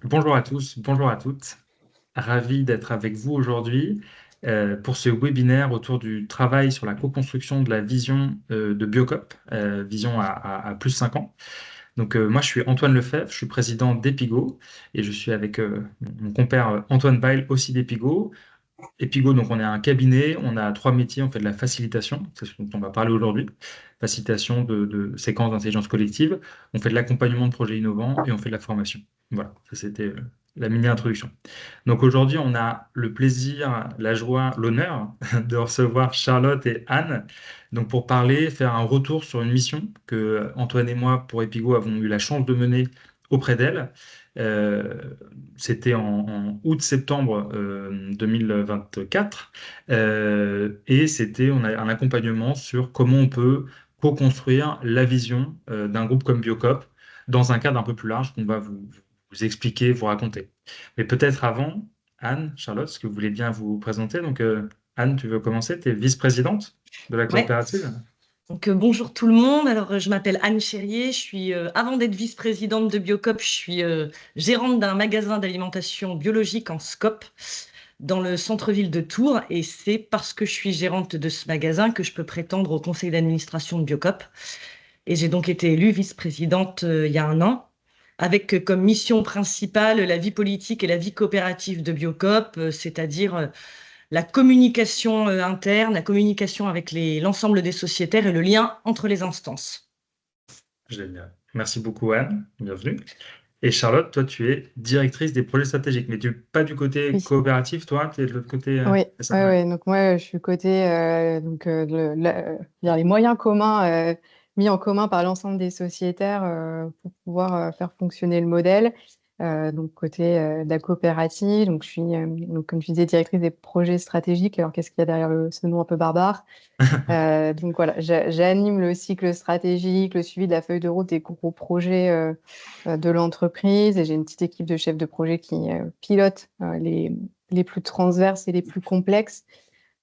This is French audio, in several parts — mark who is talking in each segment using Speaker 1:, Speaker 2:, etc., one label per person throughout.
Speaker 1: Bonjour à tous, bonjour à toutes. Ravi d'être avec vous aujourd'hui pour ce webinaire autour du travail sur la co-construction de la vision de Biocop, vision à plus de 5 ans. Donc moi je suis Antoine Lefebvre, je suis président d'Epigo et je suis avec mon compère Antoine Bail aussi d'Epigo. Epigo, donc on est un cabinet, on a trois métiers, on fait de la facilitation, c'est ce dont on va parler aujourd'hui, facilitation de séquences d'intelligence collective, on fait de l'accompagnement de projets innovants et on fait de la formation. Voilà, ça c'était la mini-introduction. Donc aujourd'hui, on a le plaisir, la joie, l'honneur de recevoir Charlotte et Anne, donc pour parler, faire un retour sur une mission que Antoine et moi, pour Epigo, avons eu la chance de mener auprès d'elle. Euh, C'était en août-septembre 2024 et c'était on a un accompagnement sur comment on peut co-construire la vision d'un groupe comme Biocop dans un cadre un peu plus large qu'on va vous expliquer, vous raconter. Mais peut-être avant, Anne, Charlotte, est-ce que vous voulez bien vous présenter? Donc, Anne, tu veux commencer? Tu es vice-présidente de la
Speaker 2: Ouais.
Speaker 1: coopérative?
Speaker 2: Donc, bonjour tout le monde. Alors, je m'appelle Anne Chérier. Je suis, avant d'être vice-présidente de Biocop, je suis gérante d'un magasin d'alimentation biologique en SCOP dans le centre-ville de Tours. Et c'est parce que je suis gérante de ce magasin que je peux prétendre au conseil d'administration de Biocop. Et j'ai donc été élue vice-présidente il y a un an, avec comme mission principale la vie politique et la vie coopérative de Biocop, c'est-à-dire la communication interne, la communication avec l'ensemble des sociétaires et le lien entre les instances.
Speaker 1: Génial. Merci beaucoup, Anne. Bienvenue. Et Charlotte, toi, tu es directrice des projets stratégiques, mais tu n'es pas du côté
Speaker 3: Oui,
Speaker 1: coopératif, toi, tu es de l'autre côté.
Speaker 3: oui,
Speaker 1: C'est ça,
Speaker 3: ouais,
Speaker 1: ouais.
Speaker 3: ouais. Donc moi, je suis côté dire les moyens communs mis en commun par l'ensemble des sociétaires pour pouvoir faire fonctionner le modèle. Donc côté de la coopérative, donc je suis donc comme je disais directrice des projets stratégiques. Alors qu'est-ce qu'il y a derrière ce nom un peu barbare? Donc voilà, j'anime le cycle stratégique, le suivi de la feuille de route des gros projets de l'entreprise et j'ai une petite équipe de chefs de projet qui pilotent les plus transverses et les plus complexes.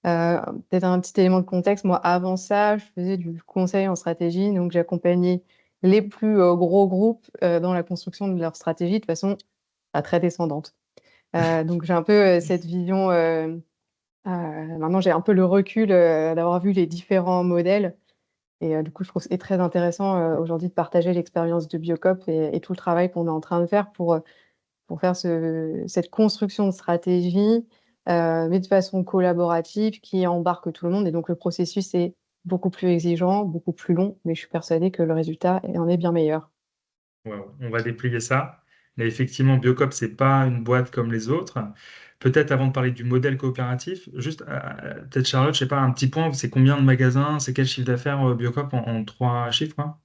Speaker 3: Euh, Peut-être un petit élément de contexte, moi avant ça, je faisais du conseil en stratégie, donc j'accompagnais les plus gros groupes dans la construction de leur stratégie de façon très descendante. Donc j'ai un peu cette vision. Maintenant, j'ai un peu le recul d'avoir vu les différents modèles. Et du coup, je trouve que c'est très intéressant aujourd'hui de partager l'expérience de Biocop et tout le travail qu'on est en train de faire pour faire cette construction de stratégie, mais de façon collaborative qui embarque tout le monde. Et donc, le processus est beaucoup plus exigeant, beaucoup plus long, mais je suis persuadée que le résultat en est bien meilleur.
Speaker 1: Ouais, on va déplier ça. Mais effectivement, Biocop, c'est pas une boîte comme les autres. Peut-être avant de parler du modèle coopératif, juste peut-être Charlotte, je sais pas, un petit point, c'est combien de magasins, c'est quel chiffre d'affaires Biocop en trois chiffres, hein?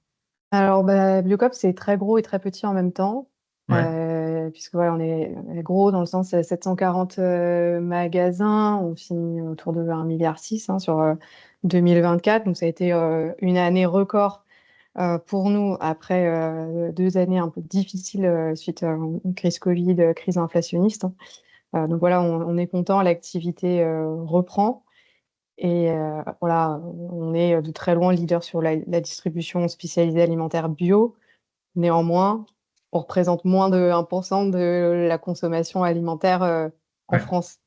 Speaker 3: Alors, bah, Biocop, c'est très gros et très petit en même temps,
Speaker 1: Ouais.
Speaker 3: puisque voilà, on est gros dans le sens 740 magasins, on finit autour de 1,6 milliard sur 2024, donc ça a été une année record pour nous après 2 années un peu difficiles suite à une crise Covid, crise inflationniste, hein. Donc voilà, on est content, l'activité reprend. Et voilà, on est de très loin leader sur la distribution spécialisée alimentaire bio. Néanmoins, on représente moins de 1% de la consommation alimentaire en
Speaker 1: Ouais.
Speaker 3: France.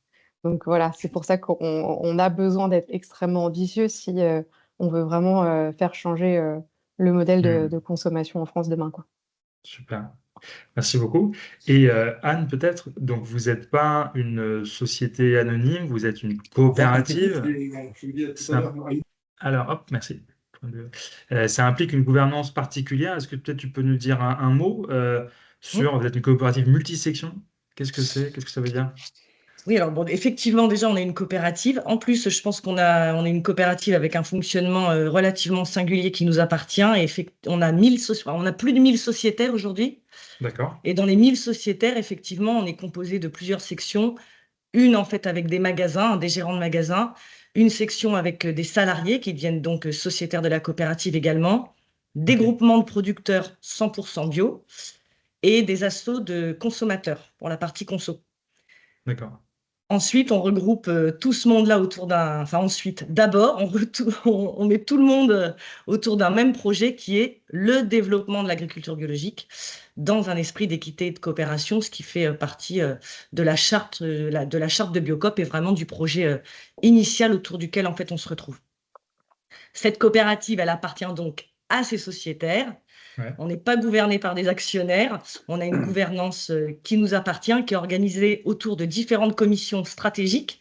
Speaker 3: Donc voilà, c'est pour ça qu'on a besoin d'être extrêmement ambitieux si on veut vraiment faire changer le modèle de
Speaker 1: Hmm.
Speaker 3: consommation en France demain, quoi.
Speaker 1: Super. Merci beaucoup. Et Anne, peut-être, donc vous n'êtes pas une société anonyme, vous êtes une coopérative. Ça- Alors, hop, merci. Ça implique une gouvernance particulière. Est-ce que peut-être tu peux nous dire un mot sur, vous êtes une coopérative multisection? Qu'est-ce que c'est? Qu'est-ce que ça veut dire?
Speaker 2: Oui, alors bon, effectivement, déjà, on est une coopérative. En plus, je pense on est une coopérative avec un fonctionnement relativement singulier qui nous appartient. Et on a on a plus de 1000 sociétaires aujourd'hui.
Speaker 1: D'accord.
Speaker 2: Et dans les 1000 sociétaires, effectivement, on est composé de plusieurs sections. Une, en fait, avec des magasins, des gérants de magasins. Une section avec des salariés qui deviennent donc sociétaires de la coopérative également. Des
Speaker 1: Ok.
Speaker 2: groupements de producteurs 100% bio et des assos de consommateurs pour la partie conso.
Speaker 1: D'accord.
Speaker 2: Ensuite, on regroupe tout ce monde-là autour d'un... Enfin, ensuite, d'abord, on met tout le monde autour d'un même projet qui est le développement de l'agriculture biologique dans un esprit d'équité et de coopération, ce qui fait partie de la charte, de la charte de Biocop et vraiment du projet initial autour duquel, en fait, on se retrouve. Cette coopérative, elle appartient donc à ses sociétaires.
Speaker 1: Ouais.
Speaker 2: On n'est pas gouverné par des actionnaires. On a une gouvernance qui nous appartient, qui est organisée autour de différentes commissions stratégiques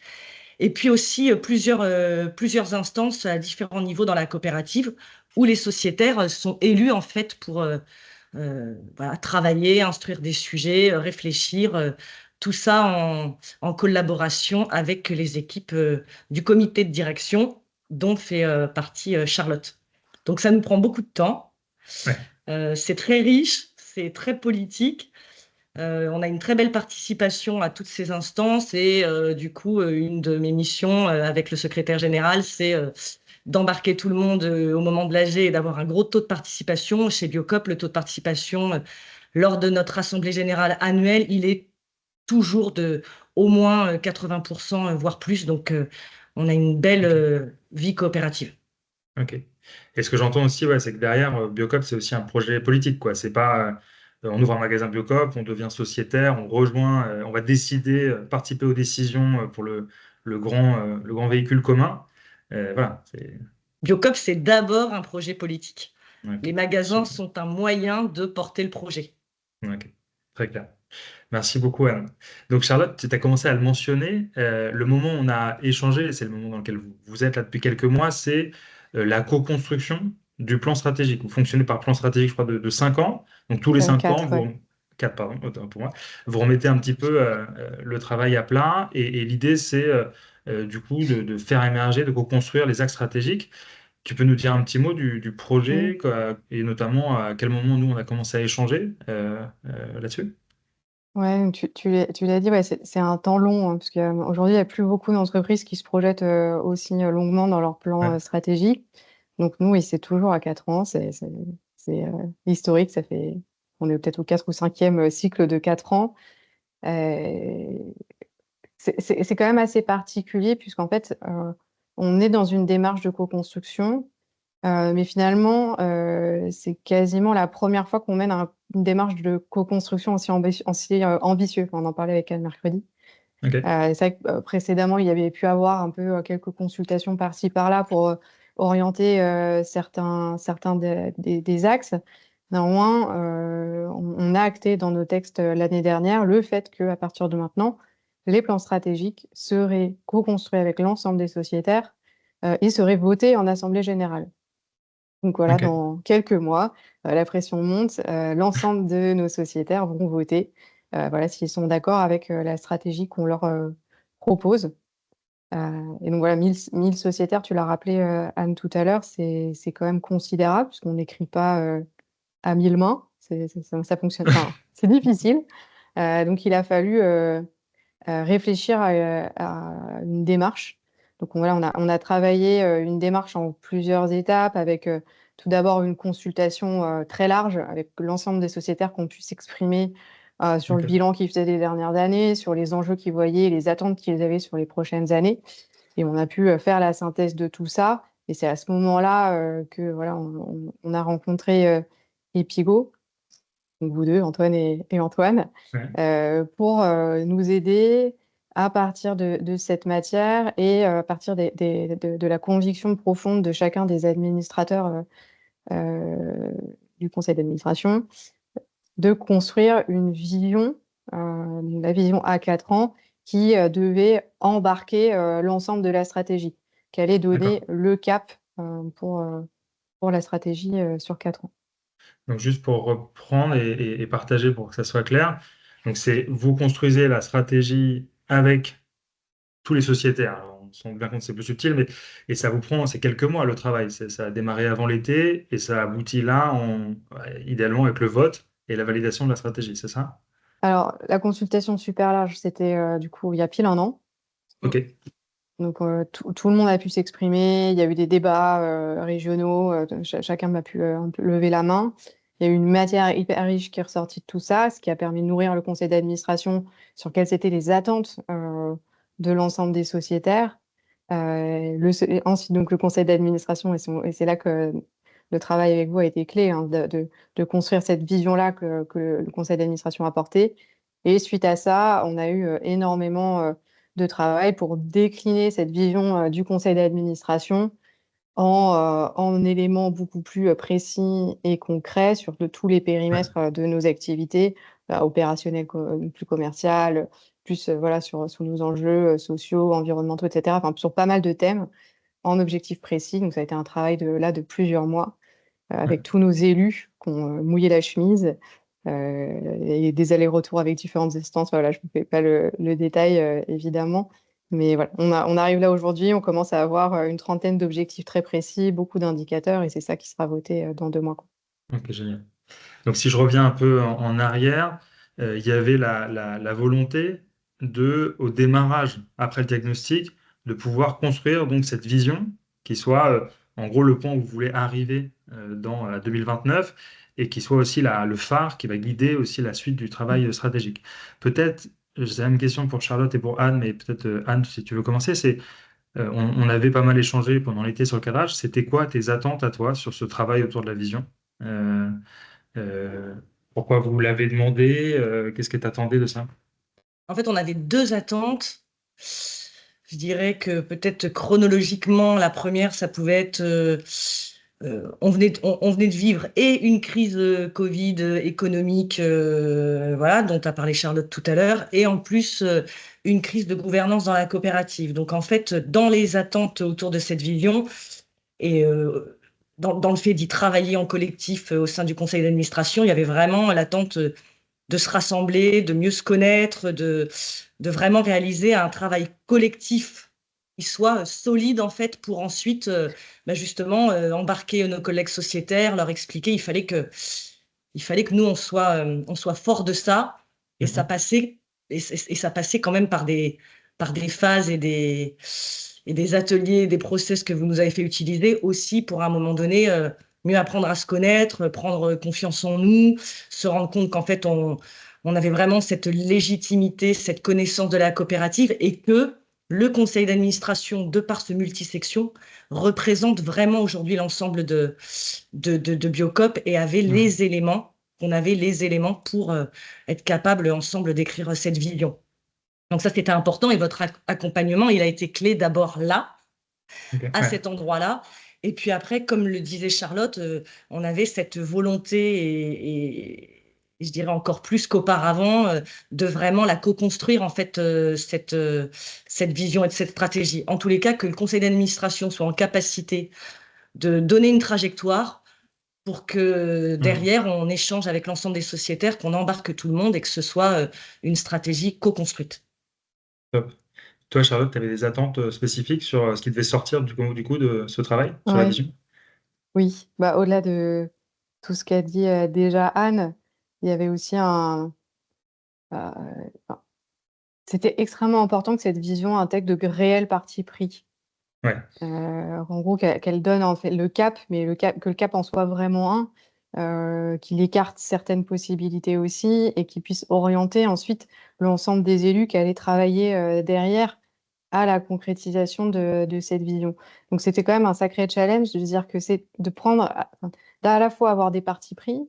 Speaker 2: et puis aussi plusieurs instances à différents niveaux dans la coopérative où les sociétaires sont élus en fait pour voilà, travailler, instruire des sujets, réfléchir, tout ça en collaboration avec les équipes du comité de direction dont fait partie Charlotte. Donc ça nous prend beaucoup de temps.
Speaker 1: Ouais.
Speaker 2: C'est très riche, c'est très politique. On a une très belle participation à toutes ces instances et du coup, une de mes missions avec le secrétaire général, c'est d'embarquer tout le monde au moment de l'AG et d'avoir un gros taux de participation. Chez Biocop, le taux de participation lors de notre assemblée générale annuelle, il est toujours de au moins 80%, voire plus. Donc, on a une belle
Speaker 1: Ok.
Speaker 2: vie coopérative.
Speaker 1: Ok. Et ce que j'entends aussi, ouais, c'est que derrière, Biocop, c'est aussi un projet politique, quoi. C'est pas, on ouvre un magasin Biocop, on devient sociétaire, on rejoint, on va décider, participer aux décisions pour le grand véhicule commun. Voilà.
Speaker 2: Biocop, c'est d'abord un projet politique.
Speaker 1: Ok.
Speaker 2: Les magasins
Speaker 1: Super.
Speaker 2: sont un moyen de porter le projet.
Speaker 1: Ok. Très clair. Merci beaucoup, Anne. Donc, Charlotte, tu as commencé à le mentionner. Le moment où on a échangé, c'est le moment dans lequel vous êtes là depuis quelques mois, c'est la co-construction du plan stratégique. Vous fonctionnez par plan stratégique, je crois, de 5 ans. Donc, tous les 5 ans,
Speaker 3: 4, ouais.
Speaker 1: 4, pardon, autant pour moi, vous remettez un petit peu le travail à plat. Et l'idée, c'est du coup de faire émerger, de co-construire les axes stratégiques. Tu peux nous dire un petit mot du
Speaker 3: Mm.
Speaker 1: projet et notamment à quel moment nous, on a commencé à échanger là-dessus?
Speaker 3: Ouais, tu l'as dit, ouais, c'est un temps long, hein, parce qu'aujourd'hui, il n'y a plus beaucoup d'entreprises qui se projettent aussi longuement dans leur plan
Speaker 1: Ouais.
Speaker 3: stratégique. Donc nous, oui, c'est toujours à 4 ans, c'est historique, on est peut-être au 4 ou 5e cycle de 4 ans. Euh, c'est quand même assez particulier, puisqu'en fait, on est dans une démarche de co-construction. Mais finalement, c'est quasiment la première fois qu'on mène une démarche de co-construction aussi ambitieuse. Enfin, on en parlait avec Anne mercredi.
Speaker 1: Ok.
Speaker 3: C'est vrai que précédemment, il y avait pu avoir un peu quelques consultations par-ci, par-là pour orienter certains des axes. Néanmoins, on a acté dans nos textes l'année dernière le fait qu'à partir de maintenant, les plans stratégiques seraient co-construits avec l'ensemble des sociétaires et seraient votés en assemblée générale. Donc voilà,
Speaker 1: Ok.
Speaker 3: dans quelques mois, la pression monte, l'ensemble de nos sociétaires vont voter, voilà, s'ils sont d'accord avec la stratégie qu'on leur propose. Et donc voilà, 1000 sociétaires, tu l'as rappelé, Anne, tout à l'heure, c'est quand même considérable, puisqu'on n'écrit pas à 1000 mains, ça fonctionne, enfin, c'est difficile. Donc il a fallu réfléchir à une démarche. Donc voilà, on a travaillé une démarche en plusieurs étapes avec tout d'abord une consultation très large avec l'ensemble des sociétaires qui ont pu s'exprimer sur le
Speaker 1: Ok.
Speaker 3: bilan qu'ils faisaient des dernières années, sur les enjeux qu'ils voyaient, les attentes qu'ils avaient sur les prochaines années. Et on a pu faire la synthèse de tout ça. Et c'est à ce moment-là que voilà, on a rencontré Epigo, donc vous deux, Antoine et Antoine,
Speaker 1: Ouais.
Speaker 3: pour nous aider à partir de cette matière et à partir de la conviction profonde de chacun des administrateurs euh, du conseil d'administration, de construire une vision, la vision à 4 ans, qui devait embarquer l'ensemble de la stratégie, qui allait donner
Speaker 1: D'accord.
Speaker 3: le cap pour la stratégie sur 4 ans.
Speaker 1: Donc, juste pour reprendre et partager pour que ça soit clair. Donc, c'est vous construisez la stratégie avec tous les sociétaires. Alors, on se rend bien compte que c'est plus subtil, mais et ça vous prend, c'est quelques mois le travail. Ça a démarré avant l'été et ça aboutit là, ouais, idéalement avec le vote et la validation de la stratégie, c'est ça?
Speaker 3: Alors, la consultation super large, c'était du coup il y a pile un an.
Speaker 1: Ok.
Speaker 3: Donc, tout le monde a pu s'exprimer. Il y a eu des débats régionaux. Chacun a pu un peu lever la main. Il y a eu une matière hyper riche qui est ressortie de tout ça, ce qui a permis de nourrir le conseil d'administration sur quelles étaient les attentes de l'ensemble des sociétaires. Ensuite, donc, le conseil d'administration, et c'est là que le travail avec vous a été clé, hein, de construire cette vision-là que le conseil d'administration a portée. Et suite à ça, on a eu énormément de travail pour décliner cette vision du conseil d'administration en éléments beaucoup plus précis et concrets sur tous les
Speaker 1: Ouais.
Speaker 3: périmètres de nos activités, opérationnelles, plus commerciales, plus voilà, sur nos enjeux sociaux, environnementaux, etc. Enfin, sur pas mal de thèmes en objectifs précis. Donc, ça a été un travail de plusieurs mois
Speaker 1: Ouais.
Speaker 3: avec tous nos élus qui ont mouillé la chemise et des allers-retours avec différentes instances. Voilà, je ne vous fais pas le détail, évidemment. Mais voilà, on arrive là aujourd'hui, on commence à avoir une trentaine d'objectifs très précis, beaucoup d'indicateurs, et c'est ça qui sera voté dans 2 mois, quoi.
Speaker 1: Ok, génial. Donc, si je reviens un peu en arrière, il y avait la volonté au démarrage, après le diagnostic, de pouvoir construire donc cette vision qui soit, en gros, le point où vous voulez arriver dans 2029 et qui soit aussi le phare qui va guider aussi la suite du travail stratégique. Peut-être, c'est la même question pour Charlotte et pour Anne, mais peut-être Anne, si tu veux commencer, on avait pas mal échangé pendant l'été sur le cadrage. C'était quoi tes attentes à toi sur ce travail autour de la vision? Euh, euh, Pourquoi vous l'avez demandé? Qu'est-ce que tu attendais de ça?
Speaker 2: En fait, on avait deux attentes. Je dirais que peut-être chronologiquement, la première, ça pouvait être, on venait de vivre et une crise Covid économique, voilà, dont a parlé Charlotte tout à l'heure, et en plus une crise de gouvernance dans la coopérative. Donc en fait, dans les attentes autour de cette vision et dans le fait d'y travailler en collectif au sein du conseil d'administration, il y avait vraiment l'attente de se rassembler, de mieux se connaître, de vraiment réaliser un travail collectif qui soit solide en fait pour ensuite justement embarquer nos collègues sociétaires, leur expliquer il fallait que nous on soit fort de ça et ça
Speaker 1: Mhm.
Speaker 2: passait et ça passait quand même par des phases et des ateliers, des process que vous nous avez fait utiliser aussi pour à un moment donné mieux apprendre à se connaître, prendre confiance en nous, se rendre compte qu'en fait, on avait vraiment cette légitimité, cette connaissance de la coopérative et que le conseil d'administration, de par ce multisection, représente vraiment aujourd'hui l'ensemble de Biocop et avait
Speaker 1: Mhm.
Speaker 2: les éléments, on avait les éléments pour être capable ensemble d'écrire cette vision. Donc ça, c'était important et votre accompagnement, il a été clé d'abord là,
Speaker 1: Ok,
Speaker 2: à
Speaker 1: ouais.
Speaker 2: cet endroit-là. Et puis après, comme le disait Charlotte, on avait cette volonté et je dirais encore plus qu'auparavant, de vraiment la co-construire en fait cette vision et cette stratégie. En tous les cas, que le conseil d'administration soit en capacité de donner une trajectoire pour que
Speaker 1: Mhm.
Speaker 2: derrière, on échange avec l'ensemble des sociétaires, qu'on embarque tout le monde et que ce soit une stratégie co-construite.
Speaker 1: Top. Toi, Charlotte, tu avais des attentes spécifiques sur ce qui devait sortir du coup de ce travail sur la
Speaker 3: Ouais,
Speaker 1: vision?
Speaker 3: oui. Bah, au-delà de tout ce qu'a dit déjà Anne, il y avait aussi enfin, c'était extrêmement important que cette vision intègre de réels partis pris.
Speaker 1: Ouais.
Speaker 3: En gros, qu'elle donne en fait le cap, mais que le cap en soit vraiment un, qu'il écarte certaines possibilités aussi et qu'il puisse orienter ensuite l'ensemble des élus qui allaient travailler derrière à la concrétisation de cette vision. Donc c'était quand même un sacré challenge de dire que c'est de prendre, enfin, d'à la fois avoir des partis pris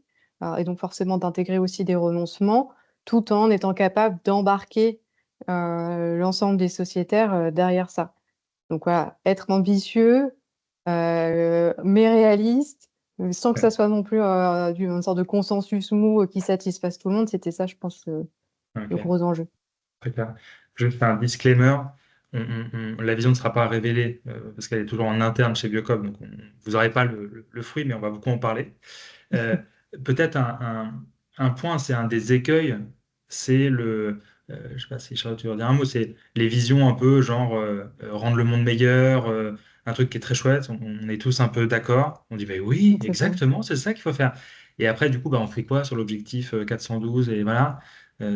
Speaker 3: et donc forcément d'intégrer aussi des renoncements, tout en étant capable d'embarquer l'ensemble des sociétaires derrière ça. Donc voilà, être ambitieux, mais réaliste, sans que
Speaker 1: Ouais.
Speaker 3: ça soit non plus, une sorte de consensus mou, qui satisfasse tout le monde. C'était ça, je pense, le
Speaker 1: Ok.
Speaker 3: gros enjeu.
Speaker 1: Très clair. Je fais un disclaimer. La vision ne sera pas révélée parce qu'elle est toujours en interne chez Biocop, donc vous n'aurez pas le fruit, mais on va beaucoup en parler. Euh, Peut-être un point, c'est un des écueils, c'est je sais pas si Charlotte, tu veux dire un mot, c'est les visions un peu genre rendre le monde meilleur, un truc qui est très chouette, on est tous un peu d'accord, on dit bah oui,
Speaker 3: C'est ça.
Speaker 1: exactement, c'est ça qu'il faut faire. Et après, du coup, bah, on fait quoi sur l'objectif 412 et voilà,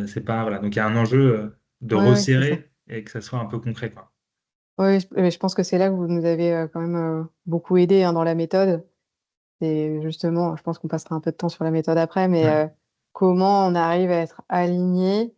Speaker 1: c'est pas, voilà. Donc il y a un enjeu de
Speaker 3: Ouais, ouais, c'est ça.
Speaker 1: resserrer et que ça soit un peu concret, quoi.
Speaker 3: Ouais, je pense que c'est là que vous nous avez, quand même, beaucoup aidés, hein, dans la méthode. Et justement, je pense qu'on passera un peu de temps sur la méthode après, mais
Speaker 1: Ouais.
Speaker 3: comment on arrive à être alignés,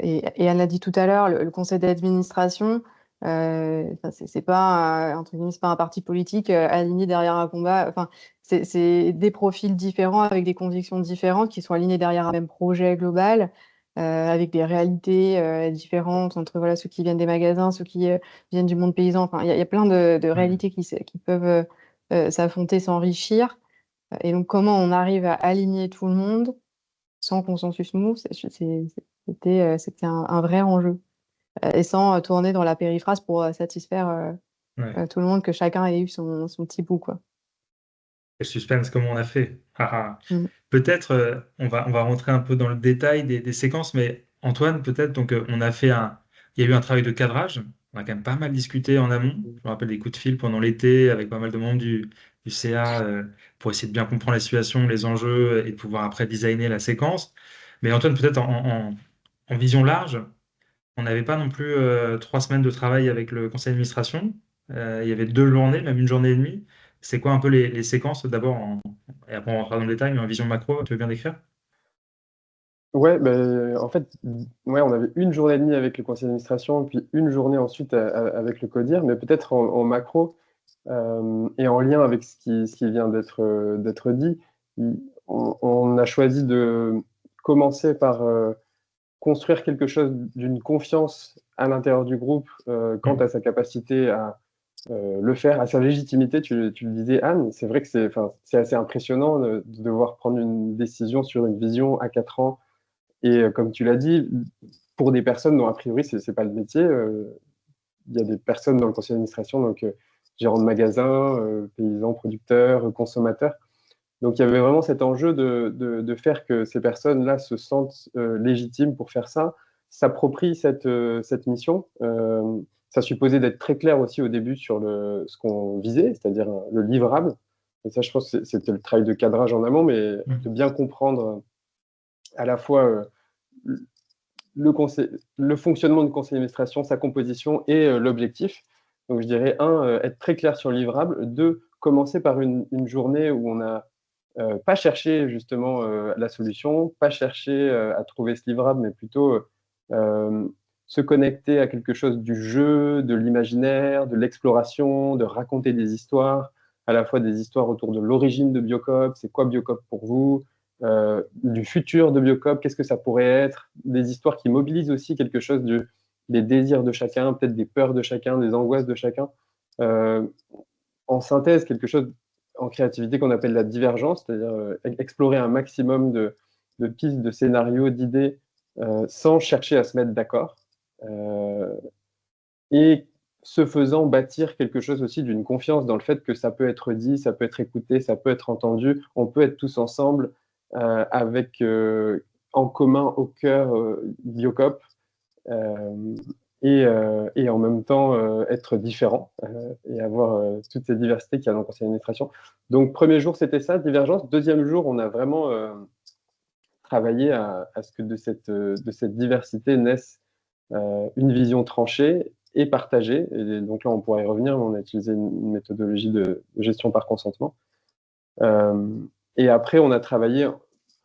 Speaker 3: Et Anne l'a dit tout à l'heure, le conseil d'administration, enfin, c'est pas, entre guillemets, c'est pas un parti politique aligné derrière un combat. Enfin, c'est des profils différents avec des convictions différentes qui sont alignés derrière un même projet global, avec des réalités différentes entre voilà, ceux qui viennent des magasins, ceux qui viennent du monde paysan. Enfin, il y a plein de
Speaker 1: Ouais.
Speaker 3: réalités qui peuvent s'affronter, s'enrichir. Et donc, comment on arrive à aligner tout le monde sans consensus mou, c'était un vrai enjeu. Et sans tourner dans la périphrase pour satisfaire
Speaker 1: Ouais.
Speaker 3: tout le monde, que chacun ait eu son petit bout, quoi.
Speaker 1: Le suspense, comment on a fait? Ah, ah.
Speaker 3: Mm.
Speaker 1: Peut-être, on va rentrer un peu dans le détail des séquences, mais Antoine, peut-être, donc il y a eu un travail de cadrage. On a quand même pas mal discuté en amont. Je me rappelle des coups de fil pendant l'été avec pas mal de membres du CA pour essayer de bien comprendre la situation, les enjeux et de pouvoir après designer la séquence. Mais Antoine, peut-être en vision large, on n'avait pas non plus 3 semaines de travail avec le conseil d'administration. Il y avait 2 journées, même une journée et demie. C'est quoi un peu les séquences d'abord et après on rentrera dans le détail, mais en vision macro, tu veux bien décrire?
Speaker 4: Ouais, ben, en fait, ouais, on avait une journée et demie avec le conseil d'administration, puis une journée ensuite avec le CODIR, mais peut-être en macro et en lien avec ce qui vient d'être dit, on a choisi de commencer par construire quelque chose d'une confiance à l'intérieur du groupe quant
Speaker 1: Mm.
Speaker 4: à sa capacité à le faire, à sa légitimité. Tu le disais, Anne, c'est vrai que enfin, c'est assez impressionnant de devoir prendre une décision sur une vision à 4 ans. Et comme tu l'as dit, pour des personnes dont a priori c'est pas le métier, il y a des personnes dans le conseil d'administration, donc gérants de magasins, paysans, producteurs, consommateurs. Donc il y avait vraiment cet enjeu de faire que ces personnes-là se sentent légitimes pour faire ça, s'approprient cette mission. Ça supposait d'être très clair aussi au début sur ce qu'on visait, c'est-à-dire le livrable. Et ça, je pense que c'était le travail de cadrage en amont, mais de
Speaker 1: Mm.
Speaker 4: bien comprendre à la fois le fonctionnement du conseil d'administration, sa composition et l'objectif. Donc je dirais, un, être très clair sur le livrable. Deux, commencer par une journée où on n'a pas cherché justement la solution, pas chercher à trouver ce livrable, mais plutôt se connecter à quelque chose du jeu, de l'imaginaire, de l'exploration, de raconter des histoires, à la fois des histoires autour de l'origine de Biocop, c'est quoi Biocop pour vous, du futur de Biocop, qu'est-ce que ça pourrait être, des histoires qui mobilisent aussi quelque chose des désirs de chacun, peut-être des peurs de chacun, des angoisses de chacun. Euh, En synthèse, quelque chose en créativité qu'on appelle la divergence, c'est-à-dire explorer un maximum de pistes, de scénarios, d'idées, sans chercher à se mettre d'accord. Euh, et ce faisant, bâtir quelque chose aussi d'une confiance dans le fait que ça peut être dit, ça peut être écouté, ça peut être entendu, on peut être tous ensemble avec en commun au cœur Biocop euh, et en même temps être différent et avoir toutes ces diversités qu'il y a dans le conseil d'administration. Donc, premier jour, c'était ça, divergence. Deuxième jour, on a vraiment travaillé à ce que de cette diversité naisse une vision tranchée et partagée. Et donc là, on pourrait y revenir, mais on a utilisé une méthodologie de gestion par consentement. Euh, et après, on a travaillé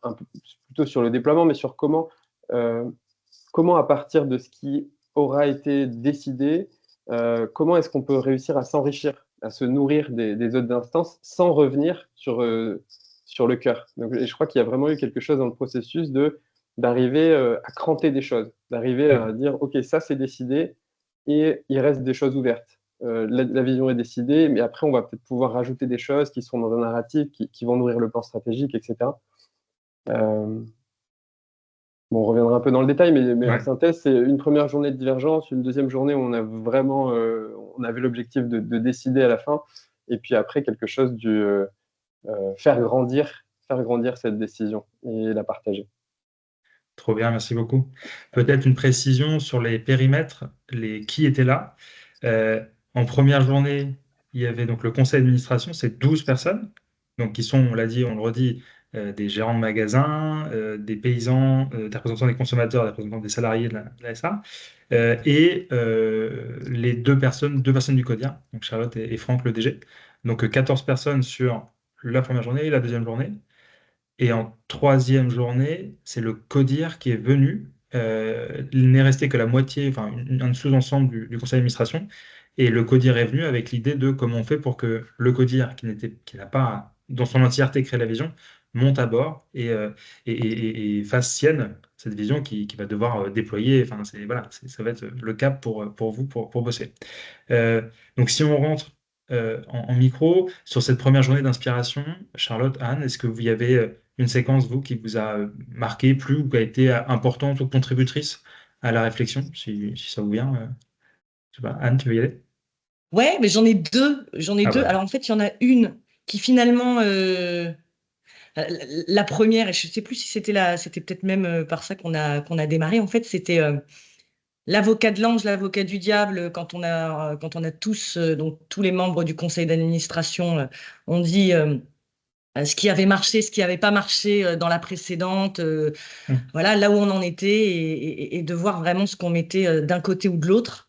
Speaker 4: un peu plutôt sur le déploiement, mais sur comment à partir de ce qui aura été décidé, comment est-ce qu'on peut réussir à s'enrichir, à se nourrir des autres instances sans revenir sur le cœur. Donc, et je crois qu'il y a vraiment eu quelque chose dans le processus d'arriver à cranter des choses, d'arriver
Speaker 1: Ouais.
Speaker 4: à dire, OK, ça c'est décidé et il reste des choses ouvertes. La vision est décidée, mais après on va peut-être pouvoir rajouter des choses qui sont dans un narratif, qui vont nourrir le plan stratégique, etc. Euh, Bon, on reviendra un peu dans le détail, mais en
Speaker 1: Ouais.
Speaker 4: synthèse, c'est une première journée de divergence, une deuxième journée où on avait l'objectif de décider à la fin, et puis après quelque chose du faire grandir cette décision et la partager.
Speaker 1: Trop bien, merci beaucoup. Peut-être une précision sur les périmètres, qui étaient là. En première journée, il y avait donc le conseil d'administration, c'est 12 personnes, donc qui sont, on l'a dit, on le redit, des gérants de magasins, des paysans, des représentants des consommateurs, des représentants des salariés de la SA, et les deux personnes du CODIR, donc Charlotte et Franck, le DG. Donc 14 personnes sur la première journée et la deuxième journée. Et en troisième journée, c'est le CODIR qui est venu il n'est resté que la moitié, enfin un sous-ensemble du conseil d'administration, et le CODIR est venu avec l'idée de comment on fait pour que le CODIR, qui n'a pas dans son entièreté créé la vision, monte à bord et fasse sienne cette vision qui va devoir déployer. Enfin, voilà, ça va être le cap pour vous pour bosser. Euh, donc, si on rentre en micro, sur cette première journée d'inspiration, Charlotte, Anne, est-ce que vous y avez une séquence, vous, qui vous a marqué, plu, ou qui a été importante ou contributrice à la réflexion, si ça vous vient je sais pas, Anne, tu veux y aller?
Speaker 2: Ouais, mais j'en ai deux. J'en ai
Speaker 1: Ah
Speaker 2: deux.
Speaker 1: bah,
Speaker 2: Alors en fait, il y en a une qui finalement, la première, et je ne sais plus si c'était peut-être même par ça qu'on a démarré. En fait, c'était l'avocat de l'ange, l'avocat du diable. Quand on a tous, donc tous les membres du conseil d'administration, on dit ce qui avait marché, ce qui n'avait pas marché dans la précédente.
Speaker 1: hum,
Speaker 2: Voilà, là où on en était et de voir vraiment ce qu'on mettait d'un côté ou de l'autre.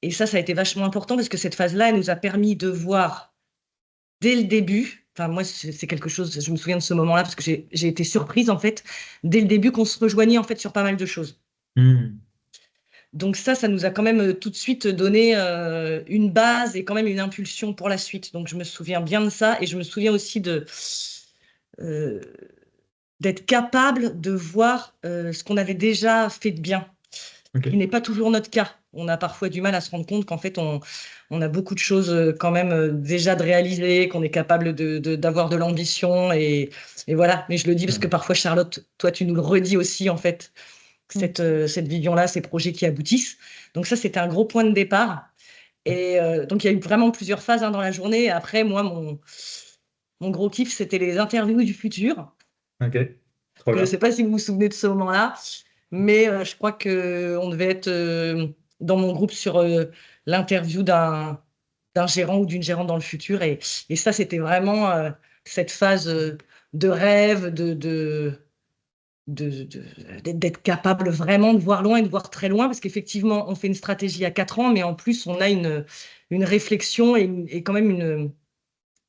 Speaker 2: Et ça a été vachement important parce que cette phase-là, elle nous a permis de voir dès le début, enfin moi c'est quelque chose, je me souviens de ce moment-là parce que j'ai été surprise en fait, dès le début qu'on se rejoignait en fait sur pas mal de choses.
Speaker 1: hum,
Speaker 2: Donc ça nous a quand même tout de suite donné une base et quand même une impulsion pour la suite. Donc je me souviens bien de ça et je me souviens aussi euh, d'être capable de voir ce qu'on avait déjà fait de bien,
Speaker 1: ok.
Speaker 2: qui n'est pas toujours notre cas. On a parfois du mal à se rendre compte qu'en fait, on a beaucoup de choses quand même déjà de réaliser, qu'on est capable d'avoir de l'ambition. Et voilà, mais je le dis parce que
Speaker 1: Hum,
Speaker 2: parfois, Charlotte, toi, tu nous le redis aussi, en fait,
Speaker 3: Mm.
Speaker 2: cette vision-là, ces projets qui aboutissent. Donc ça, c'était un gros point de départ. Et donc, il y a eu vraiment plusieurs phases dans la journée. Après, moi, mon gros kiff, c'était les interviews du futur.
Speaker 1: ok, trop
Speaker 2: Je ne
Speaker 1: bien.
Speaker 2: sais pas si vous vous souvenez de ce moment-là, mais je crois qu'on devait être dans mon groupe sur l'interview d'un gérant ou d'une gérante dans le futur. Et ça, c'était vraiment cette phase de rêve, d'être capable vraiment de voir loin et de voir très loin, parce qu'effectivement, on fait une stratégie à 4 ans, mais en plus, on a une réflexion et quand même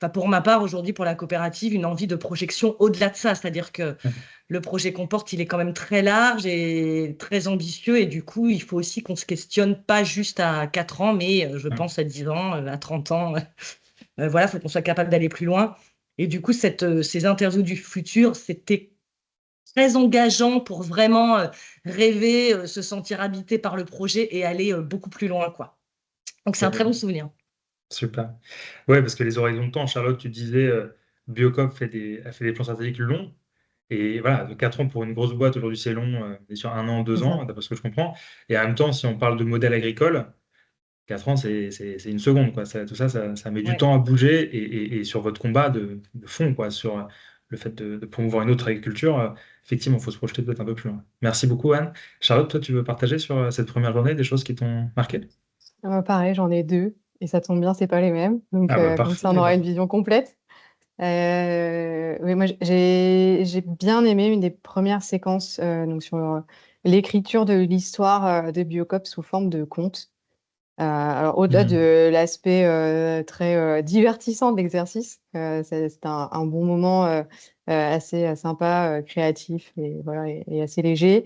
Speaker 2: enfin, pour ma part, aujourd'hui, pour la coopérative, une envie de projection au-delà de ça. C'est-à-dire que
Speaker 1: Hum,
Speaker 2: le projet qu'on porte, il est quand même très large et très ambitieux. Et du coup, il faut aussi qu'on se questionne pas juste à 4 ans, mais je
Speaker 1: hum,
Speaker 2: pense à 10 ans, à 30 ans. Voilà, il faut qu'on soit capable d'aller plus loin. Et du coup, ces interviews du futur, c'était très engageant pour vraiment rêver, se sentir habité par le projet et aller beaucoup plus loin, quoi. Donc, c'est un très bon
Speaker 1: ok,
Speaker 2: souvenir.
Speaker 1: super. Ouais, parce que les horizons de temps, Charlotte, tu disais, Biocop a fait des plans stratégiques longs. Et voilà, de 4 ans pour une grosse boîte, aujourd'hui c'est long, on est sur 1 an,
Speaker 2: C'est
Speaker 1: 2 ans,
Speaker 2: ça.
Speaker 1: d'après ce que je comprends. Et en même temps, si on parle de modèle agricole, 4 ans, c'est une seconde, quoi. Tout ça, ça met du
Speaker 2: Ouais.
Speaker 1: temps à bouger et sur votre combat de fond, quoi, sur le fait de promouvoir une autre agriculture, effectivement, il faut se projeter peut-être un peu plus loin. Merci beaucoup, Anne. Charlotte, toi, tu veux partager sur cette première journée des choses qui t'ont marqué?
Speaker 3: Pareil, j'en ai deux, et ça tombe bien, c'est pas les mêmes. Donc,
Speaker 1: Ah bah
Speaker 3: comme ça,
Speaker 1: parfait,
Speaker 3: on aura une
Speaker 1: alors.
Speaker 3: vision complète. Oui, moi, j'ai bien aimé une des premières séquences donc sur l'écriture de l'histoire de Biocop sous forme de conte. Alors, au-delà
Speaker 1: Mhm.
Speaker 3: de l'aspect très divertissant de l'exercice, c'était un bon moment assez sympa, créatif et, voilà, et assez léger.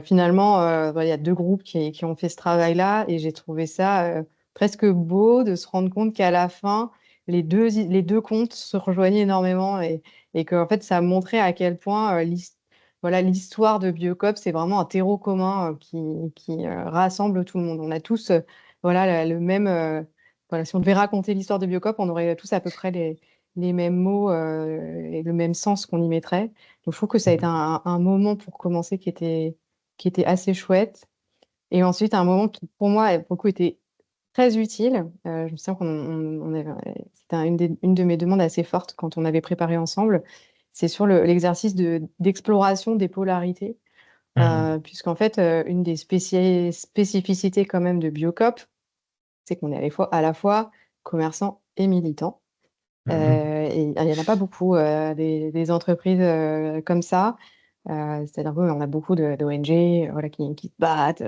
Speaker 3: Finalement, voilà, il y a deux groupes qui ont fait ce travail-là et j'ai trouvé ça presque beau de se rendre compte qu'à la fin, les deux contes se rejoignaient énormément et que en fait, ça montrait à quel point voilà, l'histoire de Biocop, c'est vraiment un terreau commun qui rassemble tout le monde. On a tous voilà, le même. Voilà, si on devait raconter l'histoire de Biocop, on aurait tous à peu près les mêmes mots et le même sens qu'on y mettrait. Donc, je trouve que ça a été un moment pour commencer qui était assez chouette. Et ensuite, un moment qui, pour moi, a beaucoup été très utile. Je me souviens c'était une de mes demandes assez fortes quand on avait préparé ensemble. C'est sur l'exercice d'exploration des polarités.
Speaker 1: Mhm.
Speaker 3: Puisqu'en fait, une des spécificités quand même de Biocop, c'est qu'on est à la fois commerçant et militant.
Speaker 1: Mhm.
Speaker 3: Et il n'y en a pas beaucoup des entreprises comme ça. C'est-à-dire qu'on a beaucoup d'ONG voilà, qui se battent.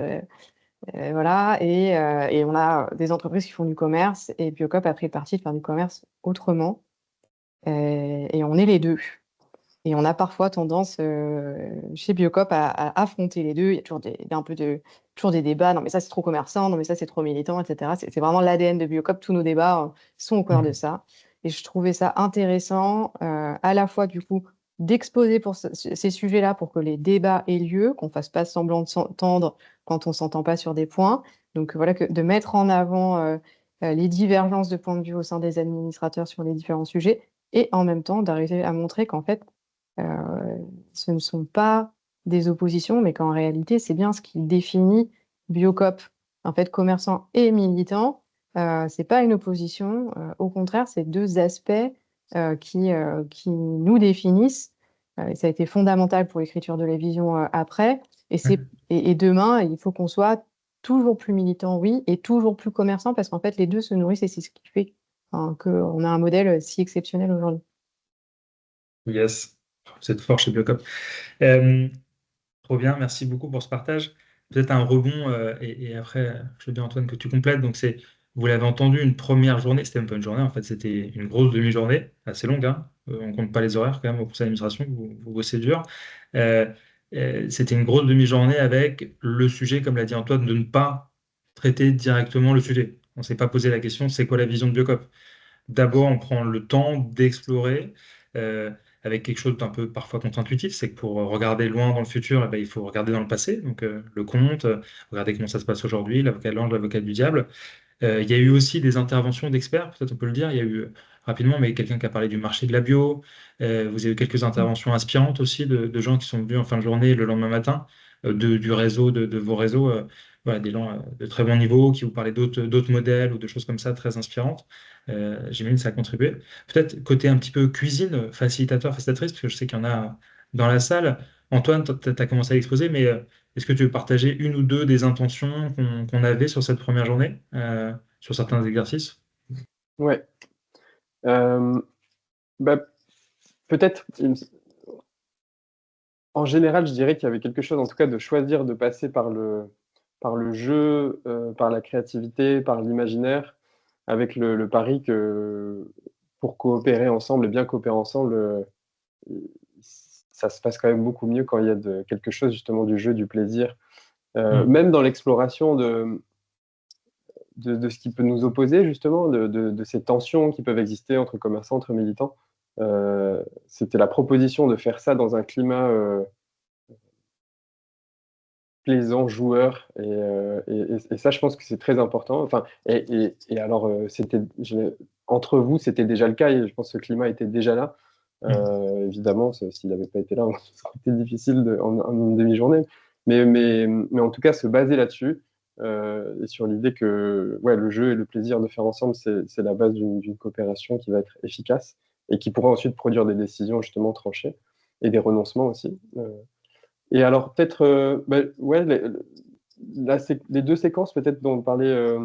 Speaker 3: Voilà, et on a des entreprises qui font du commerce. Et Biocop a pris le parti de faire du commerce autrement. Et on est les deux. Et on a parfois tendance chez Biocop à affronter les deux. Il y a toujours toujours des débats. Non, mais ça, c'est trop commerçant. Non, mais ça, c'est trop militant, etc. C'est vraiment l'ADN de Biocop. Tous nos débats sont au cœur de ça. Et je trouvais ça intéressant à la fois, du coup, d'exposer pour ces sujets-là pour que les débats aient lieu, qu'on fasse pas semblant de s'entendre quand on s'entend pas sur des points. Donc voilà, de mettre en avant les divergences de points de vue au sein des administrateurs sur les différents sujets et en même temps d'arriver à montrer qu'en fait, ce ne sont pas des oppositions, mais qu'en réalité, c'est bien ce qui définit Biocop. En fait, commerçant et militant, c'est pas une opposition. Au contraire, c'est deux aspects qui nous définissent. Et ça a été fondamental pour l'écriture de la vision après. Et demain, il faut qu'on soit toujours plus militant, oui, et toujours plus commerçant, parce qu'en fait, les deux se nourrissent et c'est ce qui fait qu'on a un modèle si exceptionnel aujourd'hui.
Speaker 1: Yes, vous êtes fort chez Biocop. Trop bien, merci beaucoup pour ce partage. Peut-être un rebond, et après, je veux bien, Antoine, que tu complètes. Donc, vous l'avez entendu, une première journée, c'était même pas une journée, en fait, c'était une grosse demi-journée, assez longue, hein. On compte pas les horaires quand même au conseil d'administration, vous bossez dur. Euh, C'était une grosse demi-journée avec le sujet, comme l'a dit Antoine, de ne pas traiter directement le sujet. On ne s'est pas posé la question, c'est quoi la vision de Biocop? D'abord, on prend le temps d'explorer euh, avec quelque chose d'un peu parfois contre-intuitif, c'est que pour regarder loin dans le futur, eh ben, il faut regarder dans le passé, donc le conte, regarder comment ça se passe aujourd'hui, l'avocat de l'ange, l'avocat du diable. Il y a eu aussi des interventions d'experts, peut-être on peut le dire. Il y a eu rapidement, mais quelqu'un qui a parlé du marché de la bio. Vous avez eu quelques interventions inspirantes aussi de gens qui sont venus en fin de journée le lendemain matin, du réseau, de vos réseaux, voilà, des gens de très bon niveau qui vous parlaient d'autres modèles ou de choses comme ça très inspirantes. J'imagine que ça a contribué. Peut-être côté un petit peu cuisine, facilitateur, facilitatrice, parce que je sais qu'il y en a dans la salle. Antoine, tu as commencé à l'exposer, mais est-ce que tu veux partager une ou deux des intentions qu'on avait sur cette première journée, sur certains exercices?
Speaker 4: Ouais. Bah, peut-être, en général, je dirais qu'il y avait quelque chose, en tout cas, de choisir de passer par le jeu, par la créativité, par l'imaginaire, avec le pari que pour coopérer ensemble et bien coopérer ensemble, ça se passe quand même beaucoup mieux quand il y a quelque chose justement du jeu, du plaisir. Même dans l'exploration de ce qui peut nous opposer, justement, de ces tensions qui peuvent exister entre commerçants, entre militants. C'était la proposition de faire ça dans un climat plaisant, joueur, et ça, je pense que c'est très important. Enfin, et alors, entre vous, c'était déjà le cas, et je pense que ce climat était déjà là. Évidemment, s'il n'avait pas été là, ça aurait été difficile en une demi-journée. Mais en tout cas, se baser là-dessus, et sur l'idée que ouais, le jeu et le plaisir de faire ensemble, c'est la base d'une coopération qui va être efficace et qui pourra ensuite produire des décisions justement tranchées et des renoncements aussi. Et alors, peut-être, ouais, les deux séquences peut-être dont on parlait,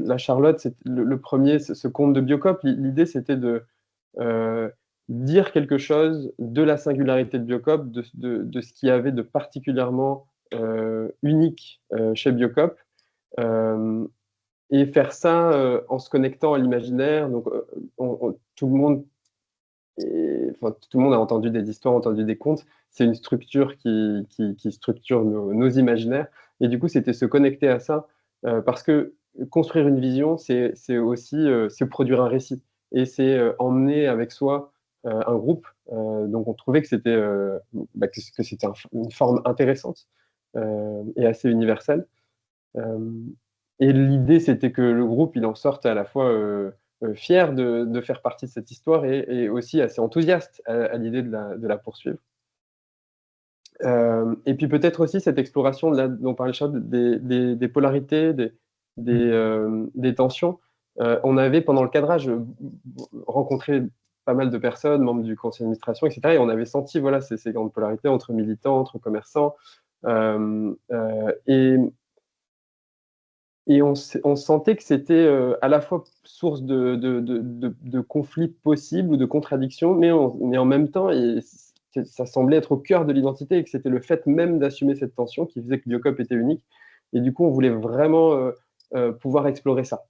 Speaker 4: la Charlotte, c'est le premier, ce conte de Biocop. L'idée, c'était de dire quelque chose de la singularité de Biocop, de ce qu'il y avait de particulièrement unique chez Biocop, et faire ça en se connectant à l'imaginaire. Donc, tout le monde tout le monde a entendu des histoires, entendu des contes. C'est une structure qui structure nos imaginaires. Et du coup, c'était se connecter à ça, parce que construire une vision, c'est aussi se produire un récit. Et c'est emmener avec soi un groupe. Donc, on trouvait que c'était que c'était une forme intéressante et assez universelle. Euh, et l'idée, c'était que le groupe, il en sorte à la fois fier de faire partie de cette histoire et aussi assez enthousiaste à l'idée de la poursuivre. Et puis peut-être aussi cette exploration dont parlait Charles, des polarités, des tensions. On avait, pendant le cadrage, rencontré pas mal de personnes, membres du conseil d'administration, etc. Et on avait senti voilà, ces grandes polarités entre militants, entre commerçants. Et on sentait que c'était à la fois source de conflits possibles ou de contradictions, mais en même temps, ça semblait être au cœur de l'identité et que c'était le fait même d'assumer cette tension qui faisait que Biocop était unique. Et du coup, on voulait vraiment pouvoir explorer ça.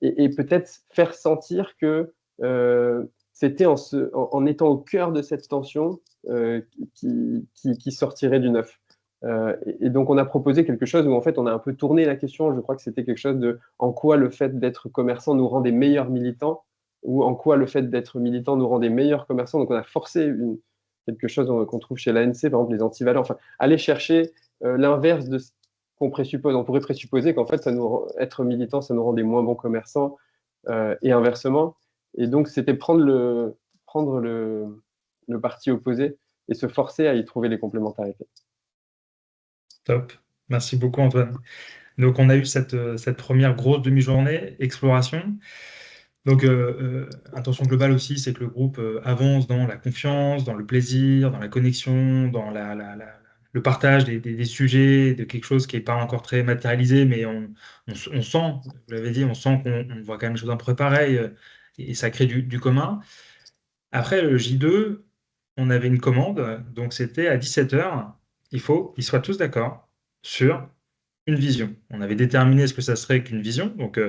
Speaker 4: Et peut-être faire sentir que c'était en étant au cœur de cette tension qui sortirait du neuf. Et donc, on a proposé quelque chose où, en fait, on a un peu tourné la question. Je crois que c'était quelque chose de en quoi le fait d'être commerçant nous rend des meilleurs militants ou en quoi le fait d'être militant nous rend des meilleurs commerçants. Donc, on a forcé quelque chose qu'on trouve chez l'ANC, par exemple, les antivaleurs. Enfin, aller chercher l'inverse de ce qu'on présuppose. On pourrait présupposer qu'en fait, être militant, ça nous rend des moins bons commerçants et inversement. Et donc, c'était prendre le parti opposé et se forcer à y trouver les complémentarités.
Speaker 1: Top. Merci beaucoup, Antoine. Donc, on a eu cette première grosse demi-journée, exploration. Donc, intention globale aussi, c'est que le groupe avance dans la confiance, dans le plaisir, dans la connexion, dans le partage des sujets, de quelque chose qui n'est pas encore très matérialisé, mais on sent, vous l'avez dit, on sent qu'on voit quand même les choses un peu pareilles et ça crée du commun. Après, le J2, on avait une commande, donc c'était à 17h, il faut qu'ils soient tous d'accord sur une vision. On avait déterminé ce que ça serait qu'une vision, donc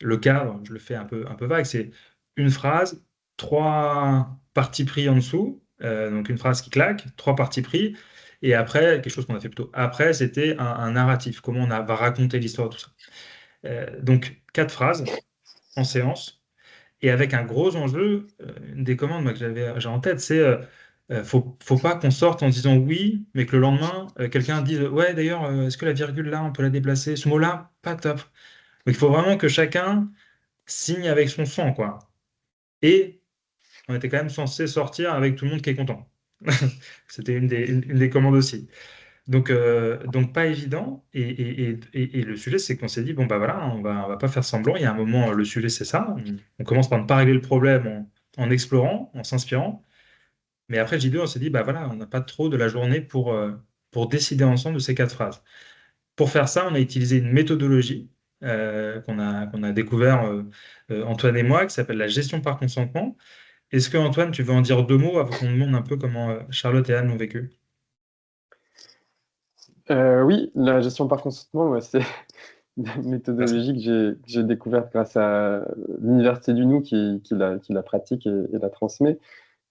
Speaker 1: le cadre, je le fais un peu vague, c'est une phrase, trois parties pris en dessous, donc une phrase qui claque, trois parties pris, et après, quelque chose qu'on a fait plutôt après, c'était un narratif, comment va raconter l'histoire, tout ça. Donc, quatre phrases en séance, et avec un gros enjeu, une des commandes moi, que j'ai en tête, c'est faut pas qu'on sorte en disant oui, mais que le lendemain, quelqu'un dise ouais, d'ailleurs, est-ce que la virgule là, on peut la déplacer? Ce mot-là, pas top. Donc, il faut vraiment que chacun signe avec son sang, quoi. Et on était quand même censé sortir avec tout le monde qui est content. C'était une des commandes aussi. Donc pas évident. Et le sujet, c'est qu'on s'est dit, bon, bah voilà, on va pas faire semblant. Il y a un moment, le sujet, c'est ça. On commence par ne pas régler le problème en explorant, en s'inspirant. Mais après, J2, on s'est dit, bah voilà, on n'a pas trop de la journée pour décider ensemble de ces quatre phrases. Pour faire ça, on a utilisé une méthodologie qu'on a découvert, Antoine et moi, qui s'appelle la gestion par consentement. Est-ce que, Antoine, tu veux en dire deux mots avant qu'on demande un peu comment Charlotte et Anne l'ont vécu?
Speaker 4: Oui, la gestion par consentement, ouais, c'est une
Speaker 1: Merci.
Speaker 4: méthodologie que j'ai découverte grâce à l'Université du Nou qui la pratique et la transmet.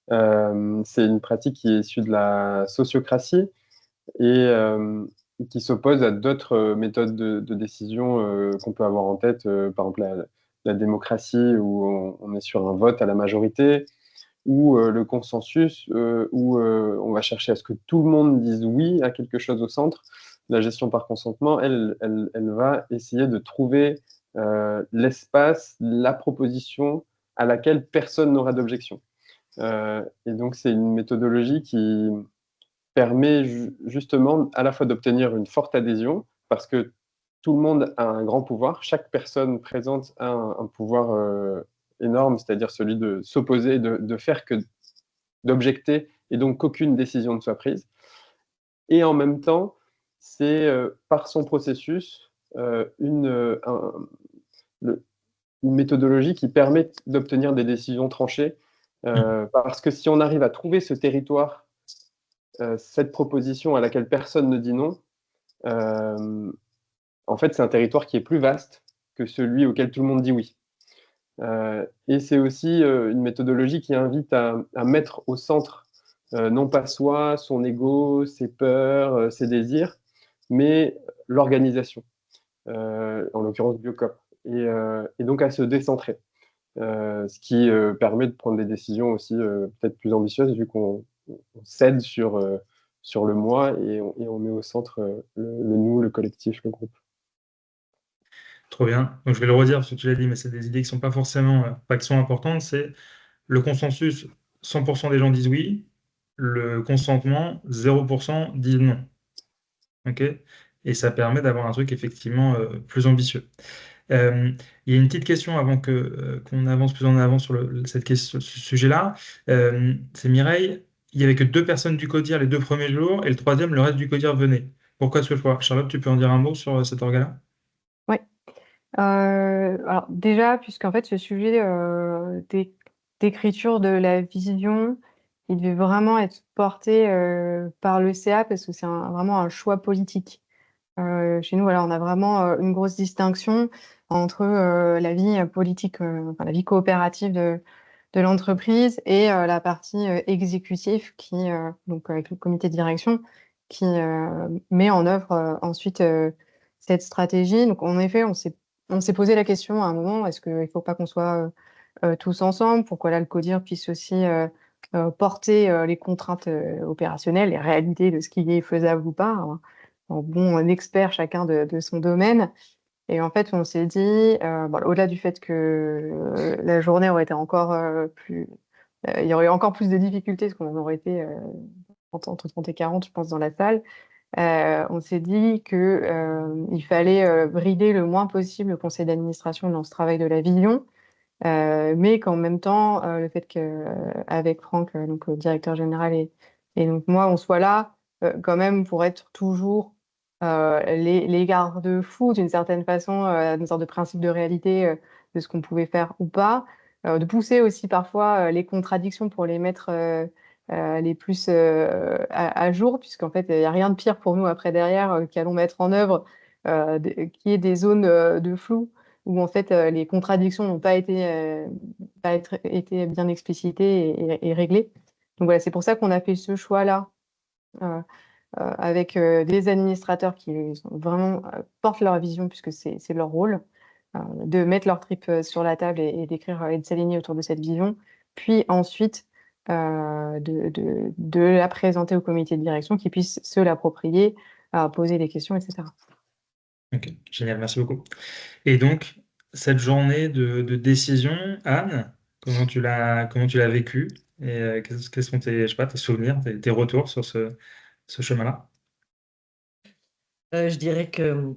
Speaker 4: C'est une pratique qui est issue de la sociocratie et qui s'oppose à d'autres méthodes de décision qu'on peut avoir en tête, par exemple la démocratie où on est sur un vote à la majorité, ou le consensus où on va chercher à ce que tout le monde dise oui à quelque chose au centre. La gestion par consentement, elle va essayer de trouver l'espace, la proposition à laquelle personne n'aura d'objection. Et donc, c'est une méthodologie qui permet justement à la fois d'obtenir une forte adhésion, parce que tout le monde a un grand pouvoir, chaque personne présente a un pouvoir énorme, c'est-à-dire celui de s'opposer, de faire que d'objecter, et donc qu'aucune décision ne soit prise. Et en même temps, c'est par son processus une méthodologie qui permet d'obtenir des décisions tranchées, parce que si on arrive à trouver ce territoire, cette proposition à laquelle personne ne dit non, en fait, c'est un territoire qui est plus vaste que celui auquel tout le monde dit oui. Et c'est aussi une méthodologie qui invite à mettre au centre non pas soi, son ego, ses peurs, ses désirs, mais l'organisation, en l'occurrence Biocop, et donc à se décentrer. Ce qui permet de prendre des décisions aussi peut-être plus ambitieuses, vu qu'on cède sur le moi et on met au centre le nous, le collectif, le groupe.
Speaker 1: Trop bien. Donc, je vais le redire parce que tu l'as dit, mais c'est des idées qui sont pas forcément, pas qui sont importantes. C'est le consensus, 100% des gens disent oui. Le consentement, 0% disent non. OK? Et ça permet d'avoir un truc effectivement plus ambitieux. Il y a une petite question avant qu'on avance plus en avant sur ce sujet-là. C'est Mireille. Il n'y avait que deux personnes du CODIR les deux premiers jours et le troisième, le reste du CODIR venait. Pourquoi ce choix? Charlotte, tu peux en dire un mot sur cet organe-là?
Speaker 3: Ouais. Alors déjà, puisqu'en fait, ce sujet d'écriture de la vision, il devait vraiment être porté par le CA parce que c'est vraiment un choix politique. Chez nous, voilà, on a vraiment une grosse distinction entre la vie politique, enfin, la vie coopérative de de l'entreprise et la partie exécutive donc avec le comité de direction qui met en œuvre ensuite cette stratégie. Donc en effet, on s'est posé la question à un moment, est-ce qu'il ne faut pas qu'on soit tous ensemble pour que là, le CODIR puisse aussi porter les contraintes opérationnelles, les réalités de ce qui est faisable ou pas, hein, en bon expert chacun de son domaine. Et en fait, on s'est dit, au-delà du fait que la journée aurait été encore il y aurait encore plus de difficultés, parce qu'on aurait été entre 30 et 40, je pense, dans la salle. On s'est dit qu'il fallait brider le moins possible le conseil d'administration dans ce travail de la vision, mais qu'en même temps, le fait qu'avec Franck, donc le directeur général, et donc moi, on soit là quand même pour être toujours les garde-fous d'une certaine façon, une sorte de principe de réalité de ce qu'on pouvait faire ou pas, de pousser aussi parfois les contradictions pour les mettre les plus à jour, puisqu'en fait, il n'y a rien de pire pour nous après derrière qu'allons mettre en œuvre, qu'il y ait des zones de flou où en fait les contradictions n'ont pas été bien explicitées et réglées. Donc voilà, c'est pour ça qu'on a fait ce choix-là avec des administrateurs qui vraiment portent leur vision, puisque c'est leur rôle, de mettre leur trip sur la table et d'écrire et de s'aligner autour de cette vision, puis ensuite de la présenter au comité de direction qui puisse se l'approprier, poser des questions, etc.
Speaker 1: Ok, génial, merci beaucoup. Et donc, cette journée de décision, Anne, comment tu l'as vécue? Et quels sont tes, je sais pas, tes souvenirs, tes retours sur ce chemin-là?
Speaker 2: Je dirais que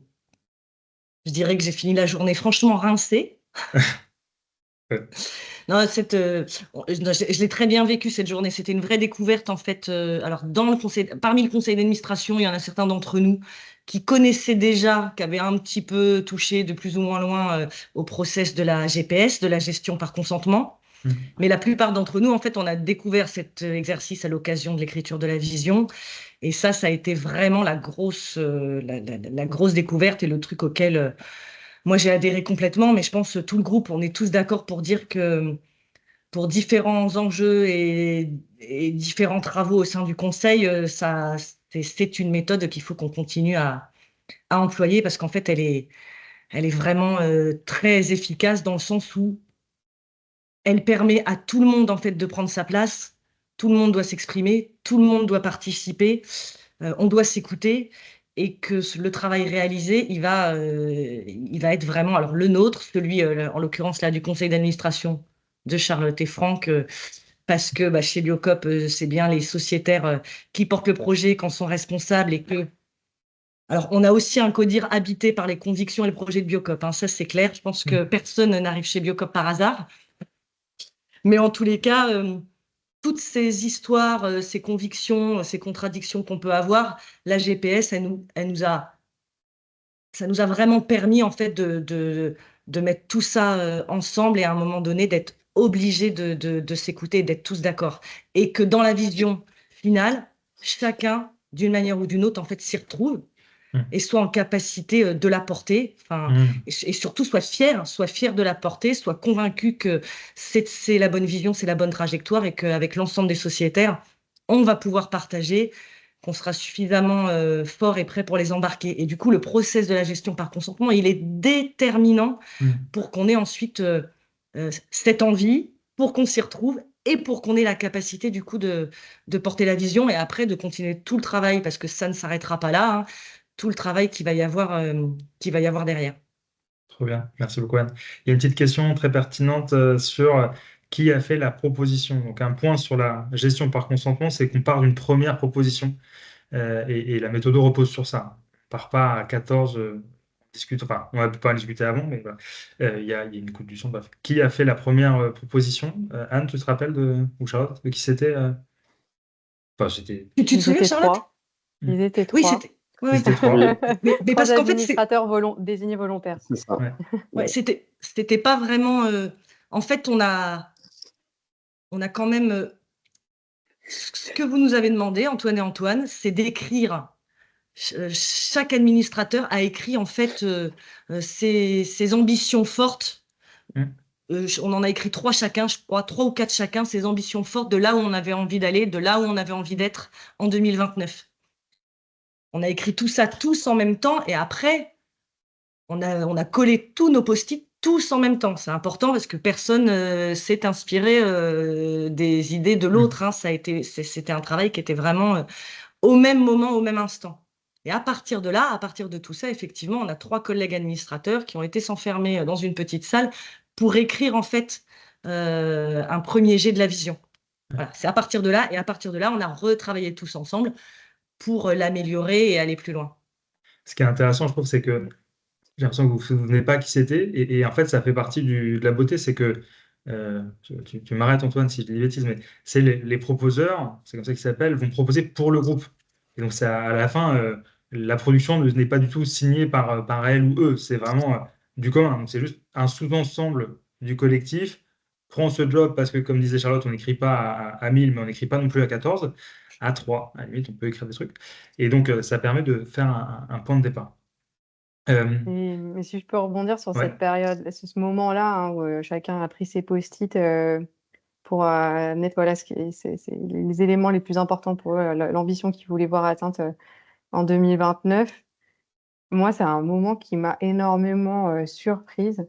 Speaker 2: j'ai fini la journée franchement rincée.
Speaker 1: Ouais.
Speaker 2: Non, je l'ai très bien vécu cette journée. C'était une vraie découverte en fait. Alors parmi le conseil d'administration, il y en a certains d'entre nous qui connaissaient déjà, qui avaient un petit peu touché de plus ou moins loin au process de la GPS, de la gestion par consentement. Mais la plupart d'entre nous, en fait, on a découvert cet exercice à l'occasion de l'écriture de la vision. Et ça a été vraiment la grosse découverte et le truc auquel moi j'ai adhéré complètement. Mais je pense que tout le groupe, on est tous d'accord pour dire que pour différents enjeux et différents travaux au sein du conseil, c'est une méthode qu'il faut qu'on continue à employer parce qu'en fait, elle est vraiment très efficace dans le sens où elle permet à tout le monde en fait de prendre sa place. Tout le monde doit s'exprimer, tout le monde doit participer, on doit s'écouter et que le travail réalisé, il va être vraiment, alors le nôtre, celui en l'occurrence là du conseil d'administration de Charlotte et Franck, parce que chez Biocop, c'est bien les sociétaires qui portent le projet, qui en sont responsables et que. Alors, on a aussi un CODIR habité par les convictions et le projet de Biocop, hein, ça c'est clair. Je pense que personne n'arrive chez Biocop par hasard. Mais en tous les cas, toutes ces histoires, ces convictions, ces contradictions qu'on peut avoir, la GPS, ça nous a vraiment permis en fait de mettre tout ça ensemble et à un moment donné d'être obligés de s'écouter et d'être tous d'accord. Et que dans la vision finale, chacun, d'une manière ou d'une autre, en fait, s'y retrouve et soit en capacité de la porter, et surtout soit fier de la porter, soit convaincu que c'est la bonne vision, c'est la bonne trajectoire et qu'avec l'ensemble des sociétaires, on va pouvoir partager, qu'on sera suffisamment fort et prêt pour les embarquer. Et du coup, le process de la gestion par consentement, il est déterminant pour qu'on ait ensuite cette envie, pour qu'on s'y retrouve et pour qu'on ait la capacité du coup de porter la vision et après de continuer tout le travail, parce que ça ne s'arrêtera pas là, hein, tout le travail qu'il va y avoir derrière.
Speaker 1: Trop bien, merci beaucoup Anne. Il y a une petite question très pertinente sur qui a fait la proposition. Donc un point sur la gestion par consentement, c'est qu'on part d'une première proposition et la méthode repose sur ça. On part pas à 14, on discute, enfin on ne peut pas en discuter avant, mais voilà. Il y a une écoute du son. Bref. Qui a fait la première proposition? Anne, tu te rappelles ou Charlotte, de qui c'était Enfin, c'était.
Speaker 2: Tu te souviens, Charlotte?
Speaker 3: Ils étaient
Speaker 2: Oui,
Speaker 3: trois.
Speaker 2: c'était.
Speaker 1: Ils étaient trois.
Speaker 2: Mais
Speaker 3: Trois
Speaker 2: parce qu'en fait,
Speaker 3: administrateurs désignés volontaires.
Speaker 4: C'est ça.
Speaker 2: Ouais, c'était pas vraiment. En fait, on a quand même. Ce que vous nous avez demandé, Antoine et Antoine, c'est d'écrire. Chaque administrateur a écrit en fait ses ambitions fortes on en a écrit 3 chacun, je crois, 3 ou 4 chacun, ces ambitions fortes de là où on avait envie d'aller, de là où on avait envie d'être en 2029. On a écrit tout ça tous en même temps et après, on a collé tous nos post-it tous en même temps. C'est important parce que personne s'est inspiré des idées de l'autre. Hein. C'était un travail qui était vraiment au même moment, au même instant. Et à partir de là, à partir de tout ça, effectivement, on a 3 collègues administrateurs qui ont été s'enfermer dans une petite salle pour écrire en fait un premier jet de la vision. Voilà, c'est à partir de là, et à partir de là, on a retravaillé tous ensemble pour l'améliorer et aller plus loin.
Speaker 1: Ce qui est intéressant, je trouve, c'est que j'ai l'impression que vous ne vous souvenez pas qui c'était. Et en fait, ça fait partie de la beauté, c'est que, tu m'arrêtes Antoine si je dis des bêtises, mais c'est les proposeurs, c'est comme ça qu'ils s'appellent, vont proposer pour le groupe. Et donc, à la fin, la production n'est pas du tout signée par elle ou eux, c'est vraiment du commun. Donc, c'est juste un sous-ensemble du collectif. Prends ce job parce que, comme disait Charlotte, on n'écrit pas à 1000, mais on n'écrit pas non plus à 14, à 3. À la limite, on peut écrire des trucs. Et donc, ça permet de faire un point de départ.
Speaker 3: Mais si je peux rebondir sur
Speaker 1: Ouais.
Speaker 3: cette période, ce moment-là, hein, où chacun a pris ses post-it pour mettre voilà, c'est les éléments les plus importants pour eux, l'ambition qu'ils voulaient voir atteinte en 2029. Moi, c'est un moment qui m'a énormément surprise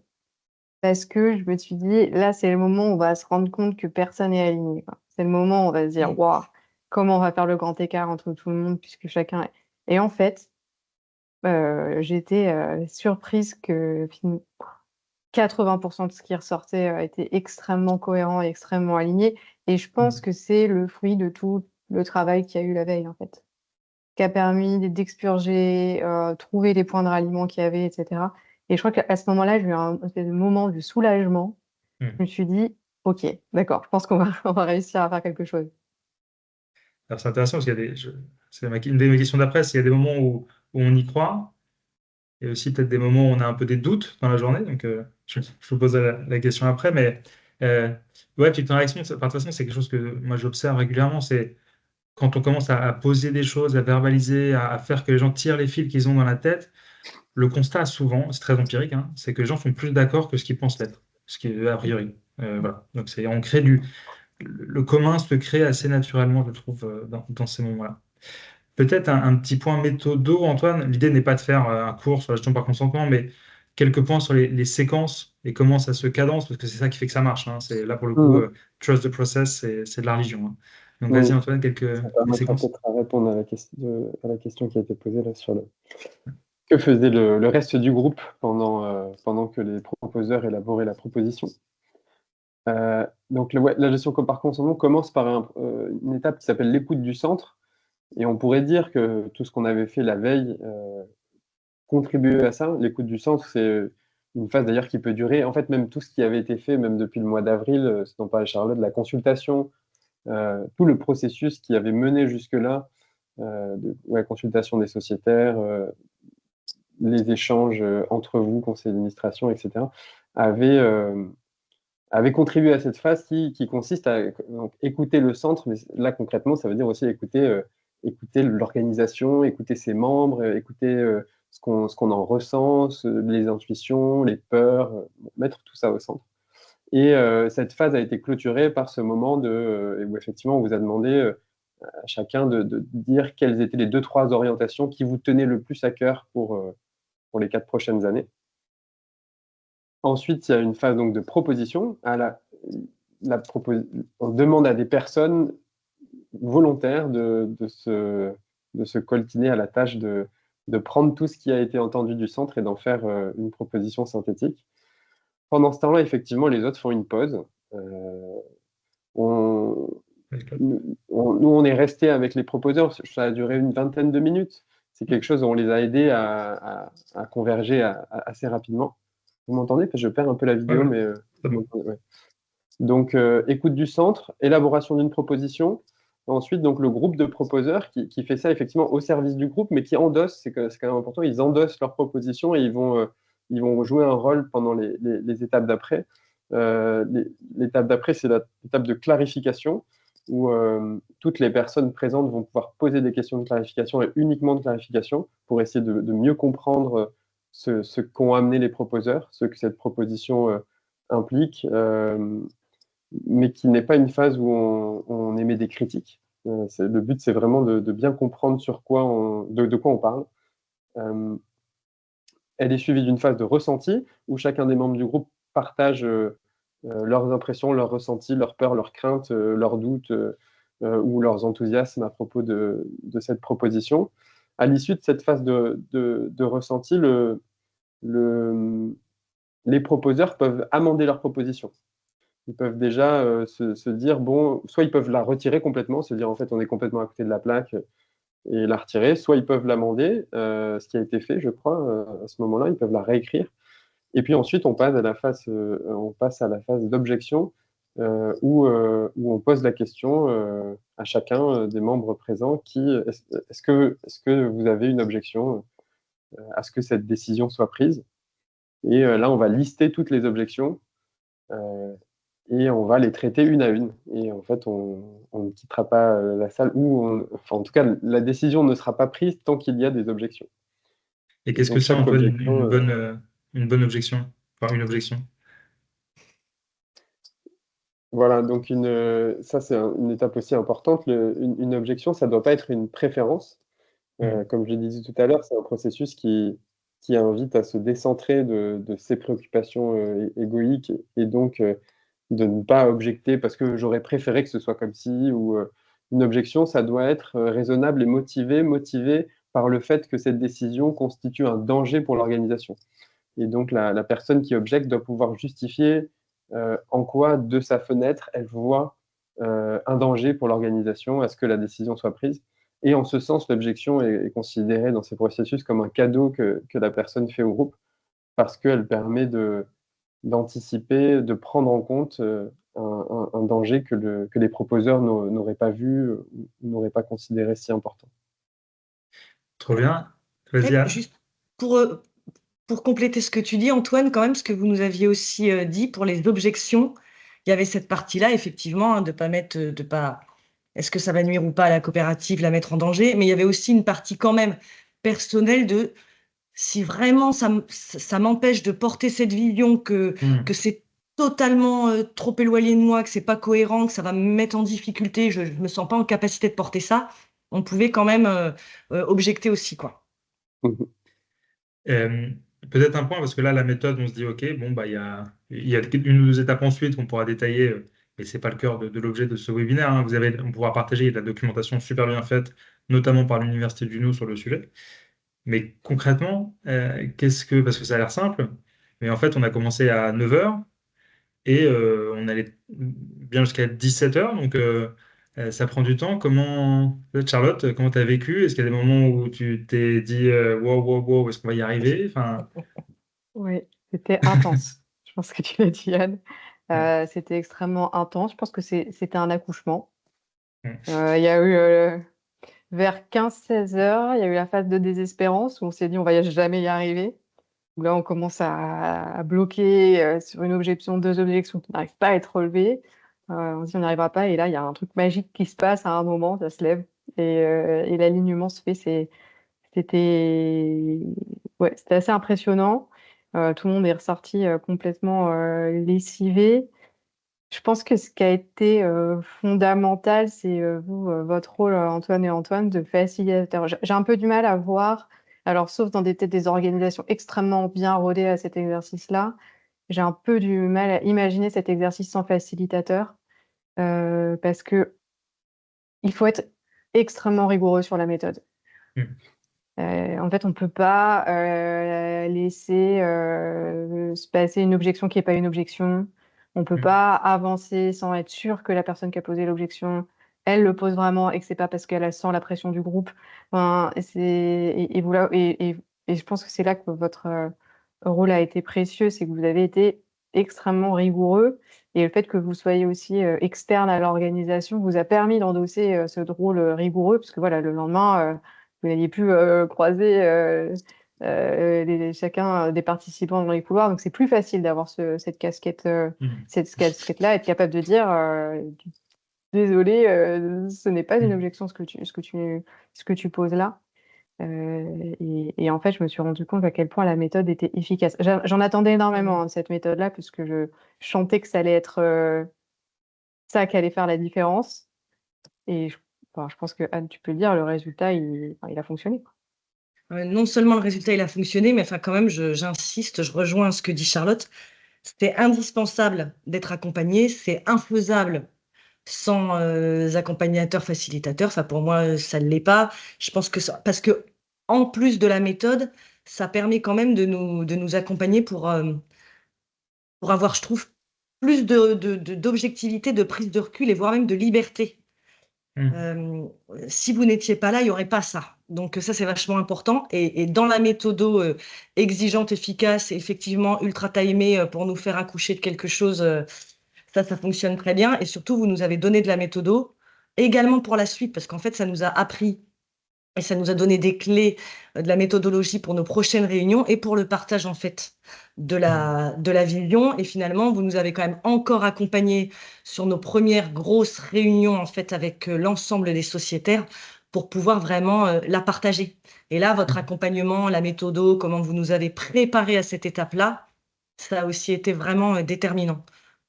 Speaker 3: parce que je me suis dit, là, c'est le moment où on va se rendre compte que personne n'est aligné, quoi. C'est le moment où on va se dire, waouh, comment on va faire le grand écart entre tout le monde puisque chacun est... Et en fait, j'étais surprise que 80% de ce qui ressortait était extrêmement cohérent et extrêmement aligné. Et je pense que c'est le fruit de tout le travail qu'il y a eu la veille, en fait, qui a permis d'expurger, trouver les points de ralliement qu'il y avait, etc. Et je crois qu'à ce moment-là, j'ai eu un espèce de moment de soulagement. Je me suis dit, OK, d'accord, je pense qu'on va, on va réussir à faire quelque chose.
Speaker 1: Alors, c'est intéressant parce qu'il y a c'est une de mes questions d'après, c'est qu'il y a des moments où on y croit et aussi peut-être des moments où on a un peu des doutes dans la journée. Donc, je vous pose la question après. Mais ouais, petite réaction, enfin, de toute façon, c'est quelque chose que moi j'observe régulièrement. C'est quand on commence à poser des choses, à verbaliser, à faire que les gens tirent les fils qu'ils ont dans la tête, le constat souvent, c'est très empirique, hein, c'est que les gens sont plus d'accord que ce qu'ils pensent l'être, ce qui est a priori. Voilà. Donc, on crée le commun se crée assez naturellement, je trouve, dans ces moments-là. Peut-être un petit point méthodo, Antoine. L'idée n'est pas de faire un cours sur la gestion par consentement, mais quelques points sur les séquences et comment ça se cadence, parce que c'est ça qui fait que ça marche. Hein. C'est là pour le coup,
Speaker 4: Mhm.
Speaker 1: trust the process, c'est de la religion. Hein. Donc vas-y,
Speaker 4: Oui,
Speaker 1: Antoine, quelques
Speaker 4: ça
Speaker 1: les
Speaker 4: permettra
Speaker 1: séquences.
Speaker 4: peut-être à répondre à la question qui a été posée là sur le que faisait le reste du groupe pendant que les proposeurs élaboraient la proposition. Donc ouais, la gestion par consentement commence par une étape qui s'appelle l'écoute du centre. Et on pourrait dire que tout ce qu'on avait fait la veille contribuait à ça. L'écoute du centre, c'est une phase d'ailleurs qui peut durer. En fait, même tout ce qui avait été fait, même depuis le mois d'avril, ce dont parlait Charlotte, la consultation, tout le processus qui avait mené jusque-là, ouais, consultation des sociétaires, les échanges entre vous, conseil d'administration, etc., avaient, avait contribué à cette phase qui consiste à donc, écouter le centre, mais là concrètement, ça veut dire aussi écouter l'organisation, écouter ses membres, écouter ce qu'on en ressent, les intuitions, les peurs, mettre tout ça au centre. Et cette phase a été clôturée par ce moment où effectivement on vous a demandé à chacun de dire quelles étaient les 2-3 orientations qui vous tenaient le plus à cœur pour les 4 prochaines années. Ensuite, il y a une phase donc de proposition. On demande à des personnes volontaires de se coltiner à la tâche de prendre tout ce qui a été entendu du centre et d'en faire une proposition synthétique. Pendant ce temps-là, effectivement, les autres font une pause. On, on est resté avec les proposeurs, ça a duré une vingtaine de minutes. C'est quelque chose où on les a aidés à converger assez rapidement. Vous m'entendez? Parce que je perds un peu la vidéo,
Speaker 1: Ouais,
Speaker 4: mais
Speaker 1: c'est bon.
Speaker 4: ouais. Donc, écoute du centre, élaboration d'une proposition. Ensuite, donc, le groupe de proposeurs qui fait ça effectivement au service du groupe, mais qui endosse, c'est quand même important, ils endossent leurs propositions et ils vont jouer un rôle pendant les étapes d'après. L'étape d'après, c'est l'étape de clarification, où toutes les personnes présentes vont pouvoir poser des questions de clarification et uniquement de clarification pour essayer de mieux comprendre ce qu'ont amené les proposeurs, ce que cette proposition implique, mais qui n'est pas une phase où on émet des critiques. Le but, c'est vraiment de bien comprendre de quoi on parle. Elle est suivie d'une phase de ressenti, où chacun des membres du groupe partage leurs impressions, leurs ressentis, leurs peurs, leurs craintes, leurs doutes ou leurs enthousiasmes à propos de cette proposition. À l'issue de cette phase de ressenti, les proposeurs peuvent amender leur proposition. Ils peuvent déjà se dire, bon, soit ils peuvent la retirer complètement, se dire en fait on est complètement à côté de la plaque et la retirer, soit ils peuvent l'amender, ce qui a été fait, je crois, à ce moment-là, ils peuvent la réécrire. Et puis ensuite, on passe à la phase d'objection, où on pose la question à chacun des membres présents est-ce que vous avez une objection à ce que cette décision soit prise? Et là, on va lister toutes les objections et on va les traiter une à une. Et en fait, on ne quittera pas la salle enfin, en tout cas, la décision ne sera pas prise tant qu'il y a des objections.
Speaker 1: Et
Speaker 4: Et
Speaker 1: qu'est-ce que
Speaker 4: donc,
Speaker 1: c'est,
Speaker 4: chaque
Speaker 1: Antoine,
Speaker 4: objection,
Speaker 1: une bonne objection? Enfin, une objection.
Speaker 4: voilà, donc ça, c'est une étape aussi importante. Une objection, ça ne doit pas être une préférence. Comme je l'ai dit tout à l'heure, c'est un processus qui invite à se décentrer de ses préoccupations égoïques et donc de ne pas objecter parce que j'aurais préféré que ce soit comme ci ou une objection, ça doit être raisonnable et motivé par le fait que cette décision constitue un danger pour l'organisation. Et donc la personne qui objecte doit pouvoir justifier en quoi, de sa fenêtre, elle voit un danger pour l'organisation à ce que la décision soit prise. Et en ce sens, l'objection est considérée dans ces processus comme un cadeau que la personne fait au groupe parce qu'elle permet d'anticiper, de prendre en compte un danger que les proposeurs n'auraient pas vu, n'auraient pas considéré si important.
Speaker 1: Trop bien. Vas-y,
Speaker 2: Peut-être
Speaker 1: Anne.
Speaker 2: juste pour compléter ce que tu dis, Antoine, quand même, ce que vous nous aviez aussi dit pour les objections, il y avait cette partie-là, effectivement, hein, de pas, est-ce que ça va nuire ou pas à la coopérative, la mettre en danger, mais il y avait aussi une partie quand même personnelle de si vraiment ça m'empêche de porter cette vision, que c'est totalement trop éloigné de moi, que c'est pas cohérent, que ça va me mettre en difficulté, je me sens pas en capacité de porter ça, on pouvait quand même objecter aussi, quoi.
Speaker 1: Euh, Peut-être un point, parce que là, la méthode, on se dit, OK, bon, bah, il y a une ou deux étapes ensuite qu'on pourra détailler, mais ce n'est pas le cœur de l'objet de ce webinaire, hein. On pourra partager de la documentation super bien faite, notamment par l'Université du Nou sur le sujet. Mais concrètement, parce que ça a l'air simple, mais en fait, on a commencé à 9 heures et on allait bien jusqu'à 17 heures, donc ça prend du temps. Charlotte, comment tu as vécu? Est-ce qu'il y a des moments où tu t'es dit wow, wow, wow, est-ce qu'on va y arriver? Enfin,
Speaker 3: Oui, c'était intense. Je pense que tu l'as dit, Anne.
Speaker 1: Mm.
Speaker 3: C'était extrêmement intense. Je pense que c'était un accouchement.
Speaker 1: Mm.
Speaker 3: Il y a eu vers 15-16 heures, il y a eu la phase de désespérance où on s'est dit on va jamais y arriver. Où là, on commence à bloquer sur une objection, deux objections qui n'arrivent pas à être relevées. On se dit on n'y arrivera pas. Et là, il y a un truc magique qui se passe à un moment, ça se lève et l'alignement se fait. C'était ouais, c'était assez impressionnant. Tout le monde est ressorti complètement lessivé. Je pense que ce qui a été fondamental, c'est votre rôle, Antoine et Antoine, de facilitateur. J'ai un peu du mal à voir, alors sauf dans des organisations extrêmement bien rodées à cet exercice-là, j'ai un peu du mal à imaginer cet exercice sans facilitateur, parce que il faut être extrêmement rigoureux sur la méthode.
Speaker 1: Mm.
Speaker 3: En fait, on ne peut pas laisser se passer une objection qui n'est pas une objection. On ne peut
Speaker 1: Mm.
Speaker 3: pas avancer sans être sûr que la personne qui a posé l'objection, elle le pose vraiment et que ce n'est pas parce qu'elle sent la pression du groupe. Enfin, et je pense que c'est là que votre rôle a été précieux, c'est que vous avez été extrêmement rigoureux. Et le fait que vous soyez aussi externe à l'organisation vous a permis d'endosser ce rôle rigoureux, parce que voilà, le lendemain, vous n'alliez plus croiser chacun des participants dans les couloirs. Donc, c'est plus facile d'avoir cette casquette-là, être capable de dire désolé, ce n'est pas une objection ce que tu poses là. Et en fait, je me suis rendu compte à quel point la méthode était efficace. J'en attendais énormément, de cette méthode-là, puisque je chantais que ça allait être ça qui allait faire la différence. Et je pense que Anne, tu peux le dire, le résultat, il a fonctionné, quoi.
Speaker 2: Non seulement le résultat, il a fonctionné, mais enfin, quand même, j'insiste, je rejoins ce que dit Charlotte. C'est indispensable d'être accompagné, c'est infaisable sans accompagnateur, facilitateur. Enfin, pour moi, ça ne l'est pas. Je pense que parce que en plus de la méthode, ça permet quand même de nous accompagner pour avoir, je trouve, plus d'objectivité, de prise de recul et voire même de liberté.
Speaker 1: Mm.
Speaker 2: Si vous n'étiez pas là, il n'y aurait pas ça. Donc ça, c'est vachement important. Et dans la méthodo exigeante, efficace, et effectivement ultra timée pour nous faire accoucher de quelque chose, ça fonctionne très bien. Et surtout, vous nous avez donné de la méthodo également pour la suite, parce qu'en fait, ça nous a appris et ça nous a donné des clés de la méthodologie pour nos prochaines réunions et pour le partage en fait de la vision. Et finalement, vous nous avez quand même encore accompagnés sur nos premières grosses réunions en fait avec l'ensemble des sociétaires pour pouvoir vraiment la partager. Et là, votre accompagnement, la méthodo, comment vous nous avez préparé à cette étape-là, ça a aussi été vraiment déterminant.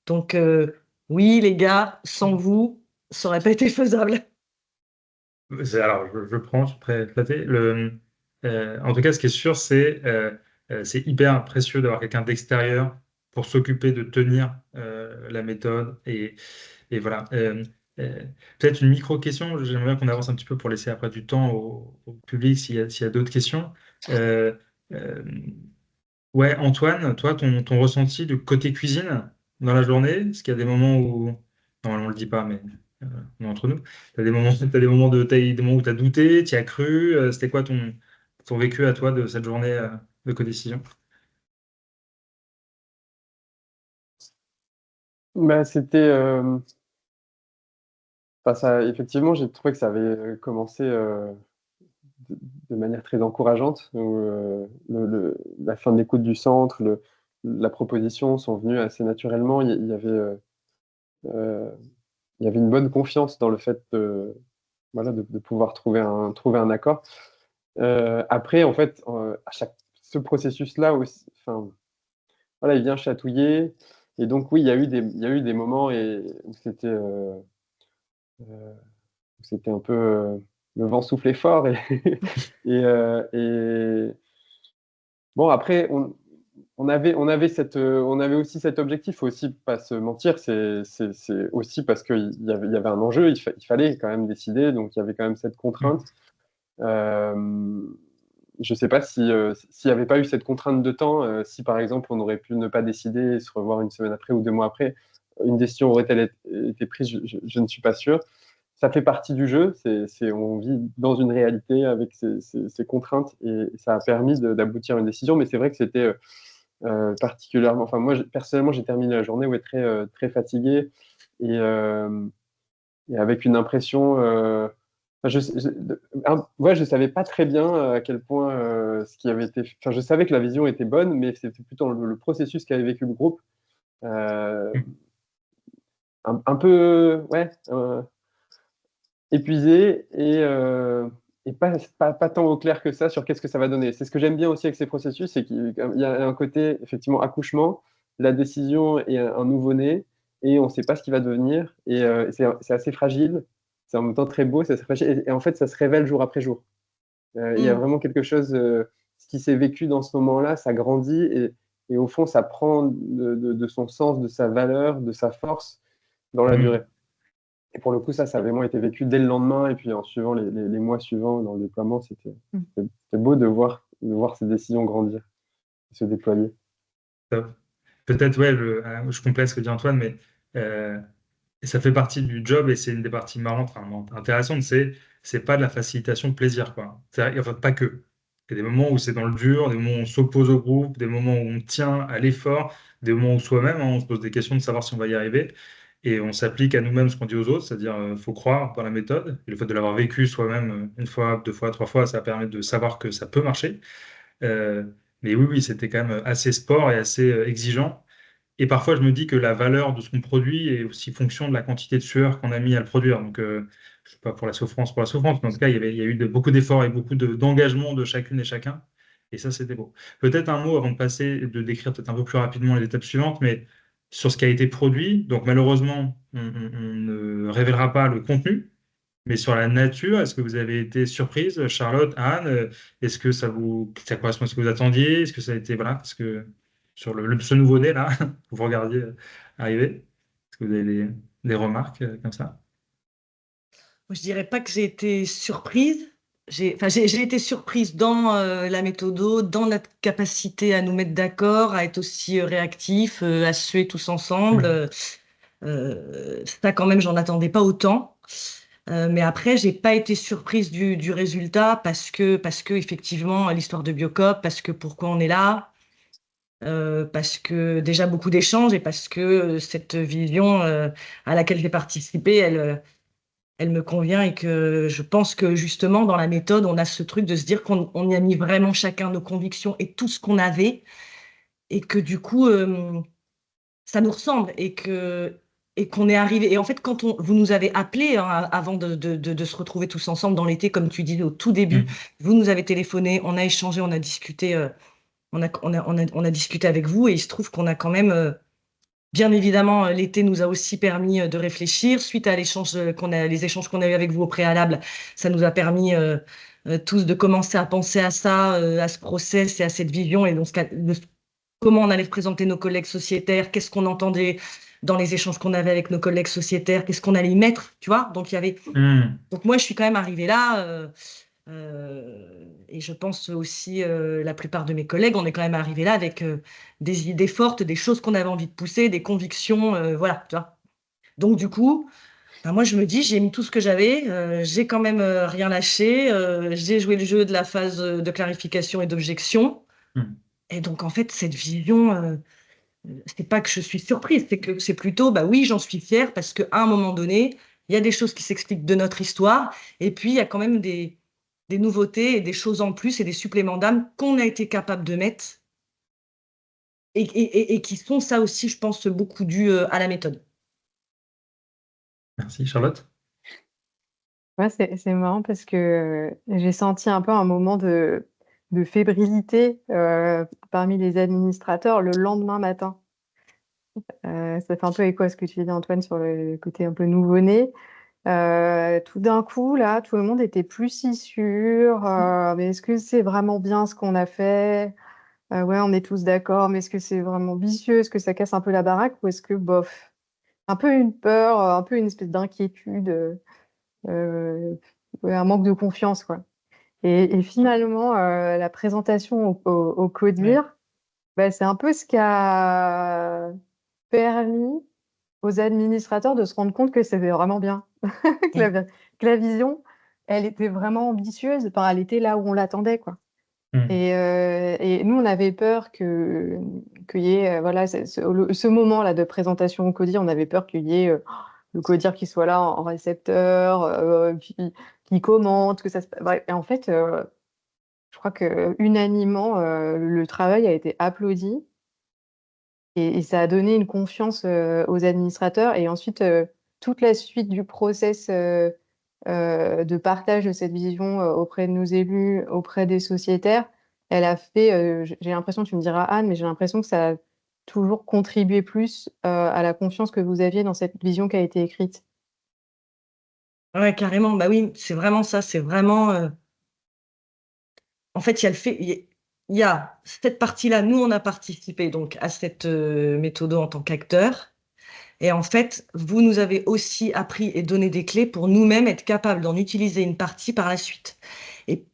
Speaker 2: Donc oui, les gars, sans vous, ça n'aurait pas été faisable.
Speaker 1: Alors, je prends, je suis très flatté. En tout cas, ce qui est sûr, c'est hyper précieux d'avoir quelqu'un d'extérieur pour s'occuper de tenir la méthode. Et voilà. Peut-être une micro-question. J'aimerais bien qu'on avance un petit peu pour laisser après du temps au public s'il y a d'autres questions. Euh, euh, Ouais, Antoine, toi, ton ressenti de côté cuisine dans la journée, est-ce qu'il y a des moments où, normalement on le dit pas, mais on est entre nous, t'as des moments où tu as douté, tu y as cru, c'était quoi ton vécu à toi de cette journée de codécision?
Speaker 4: Bah, c'était, enfin, ça, effectivement, j'ai trouvé que ça avait commencé de, de manière très encourageante. Où, la fin de l'écoute du centre, la proposition sont venues assez naturellement. Euh, il y avait une bonne confiance dans le fait voilà, de pouvoir trouver un accord. Après, en fait, ce processus-là aussi, enfin, voilà, il vient chatouiller. Et donc, oui, il y a eu des moments où euh, c'était un peu le vent soufflait fort. Et bon, après, on avait aussi cet objectif. Faut aussi pas se mentir. C'est aussi parce il y avait un enjeu. Il fallait quand même décider. Donc, il y avait quand même cette contrainte. Euh, je ne sais pas s'il n'y avait pas eu cette contrainte de temps, si par exemple on aurait pu ne pas décider et se revoir une semaine après ou 2 mois après, une décision aurait-elle été prise, je ne suis pas sûr. Ça fait partie du jeu, on vit dans une réalité avec ces contraintes et ça a permis d'aboutir à une décision, mais c'est vrai que c'était particulièrement, enfin moi personnellement j'ai terminé la journée ouais, très fatigué et, euh, et avec une impression enfin, ouais, je savais pas très bien à quel point ce qui avait été. Enfin, je savais que la vision était bonne, mais c'était plutôt le processus qu'avait vécu le groupe. Euh, un peu, ouais, épuisé et pas tant au clair que ça sur qu'est-ce que ça va donner. C'est ce que j'aime bien aussi avec ces processus, c'est qu'il y a un côté, effectivement, accouchement, la décision et un nouveau-né, et on ne sait pas ce qui va devenir, et c'est assez fragile, c'est en même temps très beau, c'est assez fragile, et en fait, ça se révèle jour après jour. Il y a
Speaker 2: Mm.
Speaker 4: vraiment quelque chose, ce qui s'est vécu dans ce moment-là, ça grandit et au fond, ça prend de son sens, de sa valeur, de sa force dans la durée.
Speaker 1: Mm.
Speaker 4: Et pour le coup, ça a vraiment été vécu dès le lendemain et puis en suivant les mois suivants dans le déploiement,
Speaker 3: Mm.
Speaker 4: c'était beau de voir ces décisions grandir, se déployer.
Speaker 1: Top. Peut-être, ouais, je complète ce que dit Antoine, mais ça fait partie du job et c'est une des parties marrantes, enfin, intéressantes, c'est pas de la facilitation de plaisir, quoi. Enfin, pas que. Il y a des moments où c'est dans le dur, des moments où on s'oppose au groupe, des moments où on tient à l'effort, des moments où soi-même, hein, on se pose des questions de savoir si on va y arriver et on s'applique à nous-mêmes ce qu'on dit aux autres, c'est-à-dire faut croire dans la méthode. Et le fait de l'avoir vécu soi-même une fois, deux fois, trois fois, ça permet de savoir que ça peut marcher. Euh, mais oui, oui, c'était quand même assez sport et assez exigeant. Et parfois, je me dis que la valeur de ce qu'on produit est aussi fonction de la quantité de sueur qu'on a mis à le produire. Donc, je sais pas pour la souffrance, mais en tout cas, il y a eu beaucoup d'efforts et beaucoup d'engagement de chacune et chacun. Et ça, c'était beau. Peut-être un mot avant de passer, de décrire peut-être un peu plus rapidement les étapes suivantes, mais sur ce qui a été produit. Donc, malheureusement, on ne révélera pas le contenu, mais sur la nature, est-ce que vous avez été surprise, Charlotte, Anne? Est-ce que ça correspond à ce que vous attendiez? Est-ce que ça a été, voilà, parce que sur ce nouveau-né, là, vous regardiez arriver, est-ce que vous avez des remarques comme ça?
Speaker 2: Moi, je dirais pas que j'ai été surprise. J'ai été surprise dans la méthodo, dans notre capacité à nous mettre d'accord, à être aussi réactifs, à suer tous ensemble.
Speaker 1: Mm.
Speaker 2: Ça, quand même, j'en attendais pas autant. Mais après, j'ai pas été surprise du résultat parce que effectivement, l'histoire de Biocop, parce que pourquoi on est là, parce que déjà beaucoup d'échanges et parce que cette vision à laquelle j'ai participé, elle me convient et que je pense que justement dans la méthode, on a ce truc de se dire qu'on y a mis vraiment chacun nos convictions et tout ce qu'on avait et que du coup, ça nous ressemble et qu'on est arrivé. Et en fait, quand vous nous avez appelés avant de se retrouver tous ensemble dans l'été, comme tu disais au tout début,
Speaker 1: Mm.
Speaker 2: vous nous avez téléphoné, on a échangé, on a discuté, on a discuté avec vous et il se trouve qu'on a quand même bien évidemment, l'été nous a aussi permis de réfléchir. Suite à les échanges qu'on a eu avec vous au préalable, ça nous a permis tous de commencer à penser à ça, à ce process et à cette vision et donc comment on allait présenter nos collègues sociétaires, qu'est-ce qu'on entendait dans les échanges qu'on avait avec nos collègues sociétaires, qu'est-ce qu'on allait y mettre, tu vois.
Speaker 1: Mm.
Speaker 2: Donc moi, je suis quand même arrivée là. Et je pense aussi la plupart de mes collègues, on est quand même arrivé là avec des idées fortes, des choses qu'on avait envie de pousser, des convictions, voilà, tu vois. Donc du coup, ben, moi je me dis, j'ai mis tout ce que j'avais, j'ai quand même rien lâché, j'ai joué le jeu de la phase de clarification et d'objection.
Speaker 1: Mm.
Speaker 2: Et donc en fait, cette vision, c'est pas que je suis surprise, c'est que c'est plutôt, bah oui, j'en suis fière parce qu'à un moment donné, il y a des choses qui s'expliquent de notre histoire, et puis il y a quand même des nouveautés et des choses en plus et des suppléments d'âme qu'on a été capable de mettre et qui sont ça aussi, je pense, beaucoup dû à la méthode.
Speaker 1: Merci, Charlotte.
Speaker 3: Ouais, c'est marrant parce que j'ai senti un peu un moment de fébrilité parmi les administrateurs le lendemain matin. Ça fait un peu écho à ce que tu dis, Antoine, sur le côté un peu nouveau-né. Tout d'un coup, là, tout le monde était plus si sûr. Mais est-ce que c'est vraiment bien ce qu'on a fait? Ouais, on est tous d'accord, mais est-ce que c'est vraiment vicieux? Est-ce que ça casse un peu la baraque ou est-ce que bof? Un peu une peur, un peu une espèce d'inquiétude, ouais, un manque de confiance, quoi. Et finalement, la présentation au
Speaker 1: Ouais.
Speaker 3: CODIR, bah, c'est un peu ce qui a permis aux administrateurs de se rendre compte que c'était vraiment bien. Que
Speaker 2: Mm.
Speaker 3: la vision, elle était vraiment ambitieuse, enfin, elle était là où on l'attendait, quoi.
Speaker 1: Mm.
Speaker 3: Et nous, on avait peur qu'il y ait, voilà, ce moment-là de présentation au CODIR, on avait peur qu'il y ait le CODIR qui soit là en récepteur, qui commente, que ça se... Bref. Et en fait, je crois que unanimement, le travail a été applaudi et ça a donné une confiance aux administrateurs. Et ensuite, toute la suite du process de partage de cette vision auprès de nos élus, auprès des sociétaires, elle a fait, j'ai l'impression, tu me diras Anne, mais j'ai l'impression que ça a toujours contribué plus à la confiance que vous aviez dans cette vision qui a été écrite.
Speaker 2: Ouais, carrément, bah oui, c'est vraiment ça, c'est vraiment, en fait, il y a cette partie-là, nous, on a participé donc à cette méthode en tant qu'acteur. Et en fait, vous nous avez aussi appris et donné des clés pour nous-mêmes être capables d'en utiliser une partie par la suite. Et,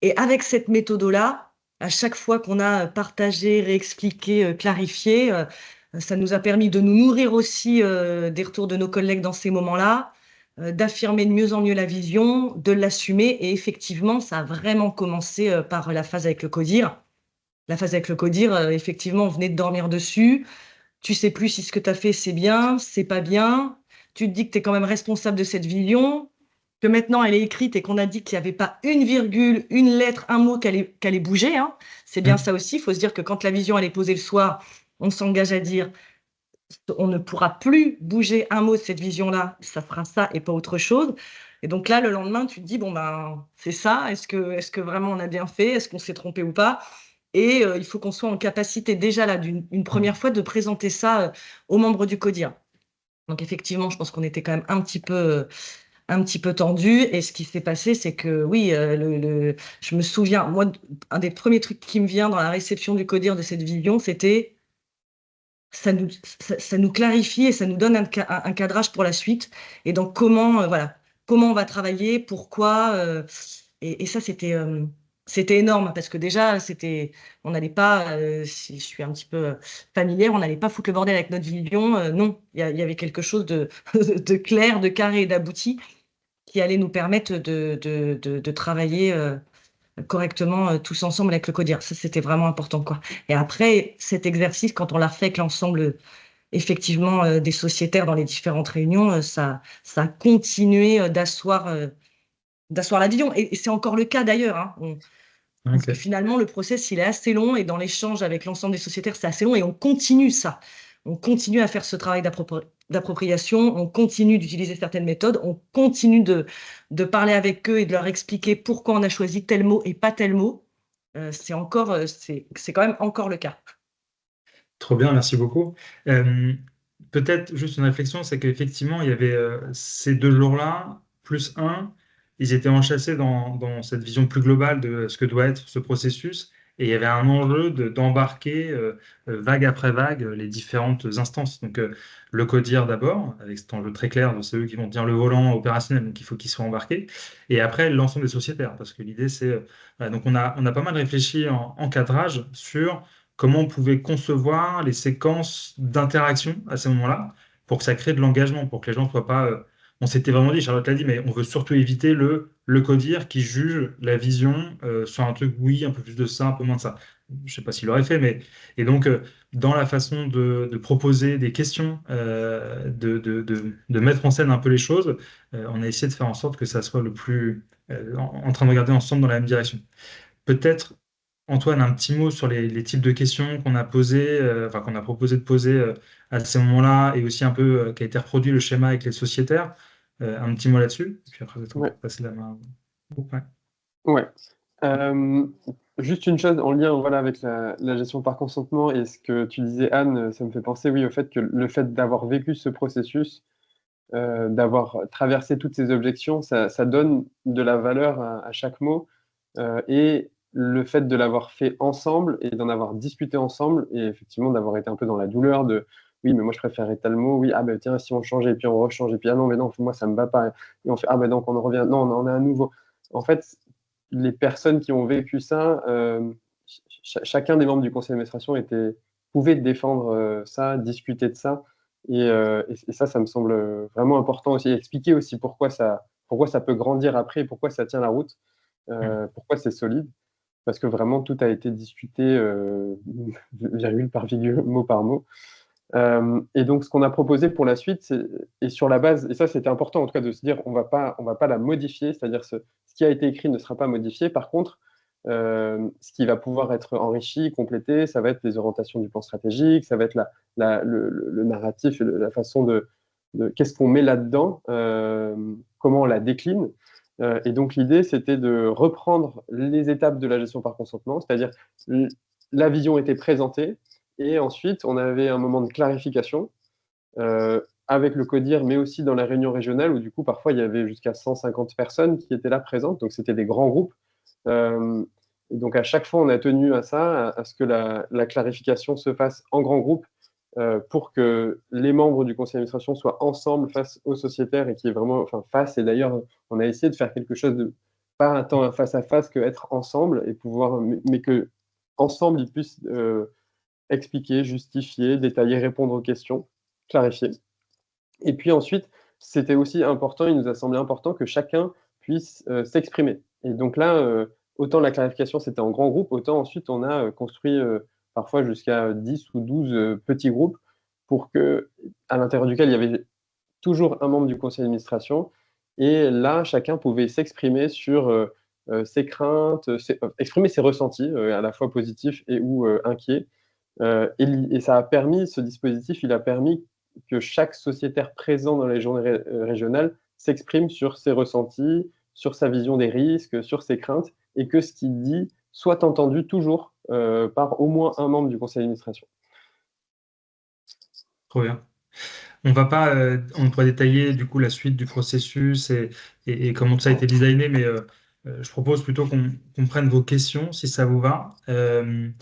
Speaker 2: et avec cette méthode-là, à chaque fois qu'on a partagé, réexpliqué, clarifié, ça nous a permis de nous nourrir aussi des retours de nos collègues dans ces moments-là, d'affirmer de mieux en mieux la vision, de l'assumer. Et effectivement, ça a vraiment commencé par la phase avec le CODIR. La phase avec le CODIR, effectivement, on venait de dormir dessus. Tu sais plus si ce que tu as fait, c'est bien, c'est pas bien. Tu te dis que tu es quand même responsable de cette vision, que maintenant elle est écrite et qu'on a dit qu'il n'y avait pas une virgule, une lettre, un mot qu'elle allait bouger, hein. C'est bien
Speaker 1: Mm.
Speaker 2: ça aussi. Il faut se dire que quand la vision elle est posée le soir, on s'engage à dire on ne pourra plus bouger un mot de cette vision-là, ça fera ça et pas autre chose. Et donc là, le lendemain, tu te dis, bon, ben, c'est ça, est-ce que vraiment on a bien fait? Est-ce qu'on s'est trompé ou pas? Et il faut qu'on soit en capacité déjà là, une première fois, de présenter ça aux membres du CODIR. Donc effectivement, je pense qu'on était quand même un petit peu tendu. Et ce qui s'est passé, c'est que oui, je me souviens, moi, un des premiers trucs qui me vient dans la réception du CODIR de cette vision, c'était ça nous clarifie et ça nous donne un cadrage pour la suite. Et donc voilà, comment on va travailler, pourquoi. Et ça, c'était énorme parce que déjà, on n'allait pas, si je suis un petit peu familière, on n'allait pas foutre le bordel avec notre vision. Non, il y avait quelque chose de, de clair, de carré et d'abouti qui allait nous permettre de travailler correctement tous ensemble avec le CODIR. Ça, c'était vraiment important, quoi. Et après, cet exercice, quand on l'a fait avec l'ensemble, effectivement, des sociétaires dans les différentes réunions, ça a continué d'asseoir la vision. Et c'est encore le cas d'ailleurs, hein. Parce que
Speaker 1: Ok.
Speaker 2: finalement, le process, il est assez long et dans l'échange avec l'ensemble des sociétaires, c'est assez long et on continue ça. On continue à faire ce travail d'appropriation, on continue d'utiliser certaines méthodes, on continue de parler avec eux et de leur expliquer pourquoi on a choisi tel mot et pas tel mot. C'est quand même encore le cas.
Speaker 1: Trop bien, merci beaucoup. Peut-être juste une réflexion, c'est qu'effectivement, il y avait ces 2 jours-là, plus un, ils étaient enchâssés dans cette vision plus globale de ce que doit être ce processus. Et il y avait un enjeu d'embarquer vague après vague les différentes instances. Donc, le CODIR d'abord, avec cet enjeu très clair de c'est eux qui vont tenir le volant opérationnel, donc il faut qu'ils soient embarqués. Et après, l'ensemble des sociétaires, parce que l'idée, c'est. Voilà, donc, on a pas mal réfléchi en cadrage sur comment on pouvait concevoir les séquences d'interaction à ce moment-là pour que ça crée de l'engagement, pour que les gens ne soient pas. On s'était vraiment dit, Charlotte l'a dit, mais on veut surtout éviter le codir qui juge la vision sur un truc, oui, un peu plus de ça, un peu moins de ça. Je ne sais pas s'il l'aurait fait, mais. Et donc, dans la façon de proposer des questions, de mettre en scène un peu les choses, on a essayé de faire en sorte que ça soit le plus. En train de regarder ensemble dans la même direction. Peut-être, Antoine, un petit mot sur les types de questions qu'on a posées, enfin qu'on a proposé de poser à ces moments-là, et aussi un peu qui a été reproduit le schéma avec les sociétaires. Un petit mot là-dessus, et puis après, peut-être on peut
Speaker 4: Ouais.
Speaker 1: passer la main. Ouais.
Speaker 4: Ouais. Euh, Juste une chose en lien, voilà, avec la gestion par consentement et ce que tu disais, Anne, ça me fait penser, oui, au fait que le fait d'avoir vécu ce processus, d'avoir traversé toutes ces objections, ça donne de la valeur à chaque mot. Et le fait de l'avoir fait ensemble et d'en avoir discuté ensemble, et effectivement d'avoir été un peu dans la douleur de oui, mais moi je préférais tel mot, oui, ah ben tiens, si on changeait, et puis on rechange, et puis ah non, mais non, moi ça me va pas, et on fait ah ben donc on en revient, non, on en a un nouveau. En fait, les personnes qui ont vécu ça, chacun des membres du conseil d'administration pouvait défendre ça, discuter de ça. Et ça, ça me semble vraiment important aussi. Expliquer aussi pourquoi ça peut grandir après et pourquoi ça tient la route, pourquoi c'est solide. Parce que vraiment, tout a été discuté virgule par virgule, mot par mot. Et donc, ce qu'on a proposé pour la suite, et sur la base, et ça c'était important en tout cas de se dire, on va pas la modifier, c'est-à-dire ce qui a été écrit ne sera pas modifié. Par contre, ce qui va pouvoir être enrichi, complété, ça va être les orientations du plan stratégique, ça va être le narratif, la façon de qu'est-ce qu'on met là-dedans, comment on la décline. Et donc l'idée, c'était de reprendre les étapes de la gestion par consentement, c'est-à-dire la vision était présentée, et ensuite on avait un moment de clarification avec le CODIR, mais aussi dans la réunion régionale, où du coup parfois il y avait jusqu'à 150 personnes qui étaient là présentes, donc c'était des grands groupes. Et donc à chaque fois, on a tenu à ça, à ce que la clarification se fasse en grand groupe pour que les membres du conseil d'administration soient ensemble face aux sociétaires et qui est vraiment, enfin face. Et d'ailleurs, on a essayé de faire quelque chose de pas tant un face à face que être ensemble et pouvoir, mais que ensemble ils puissent expliquer, justifier, détailler, répondre aux questions, clarifier. Et puis ensuite, c'était aussi important, il nous a semblé important que chacun puisse s'exprimer. Et donc là, autant la clarification, c'était en grand groupe, autant ensuite on a construit parfois jusqu'à 10 ou 12 petits groupes pour que, à l'intérieur duquel il y avait toujours un membre du conseil d'administration. Et là, chacun pouvait s'exprimer sur ses craintes, exprimer ses ressentis, à la fois positifs et ou inquiets. Et ça a permis, ce dispositif, il a permis que chaque sociétaire présent dans les journées régionales s'exprime sur ses ressentis, sur sa vision des risques, sur ses craintes, et que ce qu'il dit soit entendu toujours par au moins un membre du conseil d'administration.
Speaker 1: Trop bien. On va pas, on pourrait détailler du coup la suite du processus et comment ça a été designé, mais je propose plutôt qu'on prenne vos questions, si ça vous va. Donc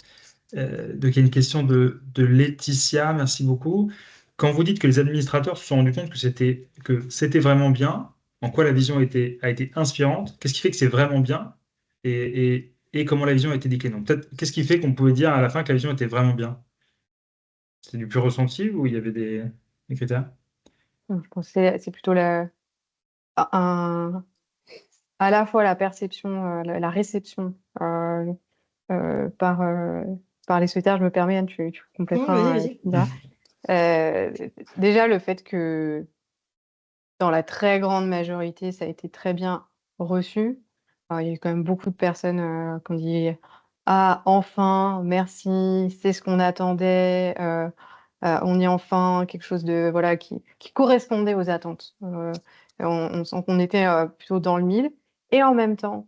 Speaker 1: il y a une question de Laetitia, merci beaucoup. Quand vous dites que les administrateurs se sont rendus compte que c'était vraiment bien, en quoi la vision a été inspirante, qu'est-ce qui fait que c'est vraiment bien et comment la vision a été déclinée? Donc peut-être qu'est-ce qui fait qu'on pouvait dire à la fin que la vision était vraiment bien? C'est du pur ressenti ou il y avait des critères?
Speaker 3: Donc, je pense que c'est plutôt un, à la fois la perception, la réception par, par les secrétaires. Je me permets, Anne, tu compléteras,
Speaker 2: Vas-y, vas-y.
Speaker 3: tu me diras. Déjà, le fait que dans la très grande majorité, ça a été très bien reçu. Il y a eu quand même beaucoup de personnes qui ont dit: «Ah, enfin, merci, c'est ce qu'on attendait, on y est enfin, quelque chose de voilà qui correspondait aux attentes». On sent qu'on était plutôt dans le mille et en même temps,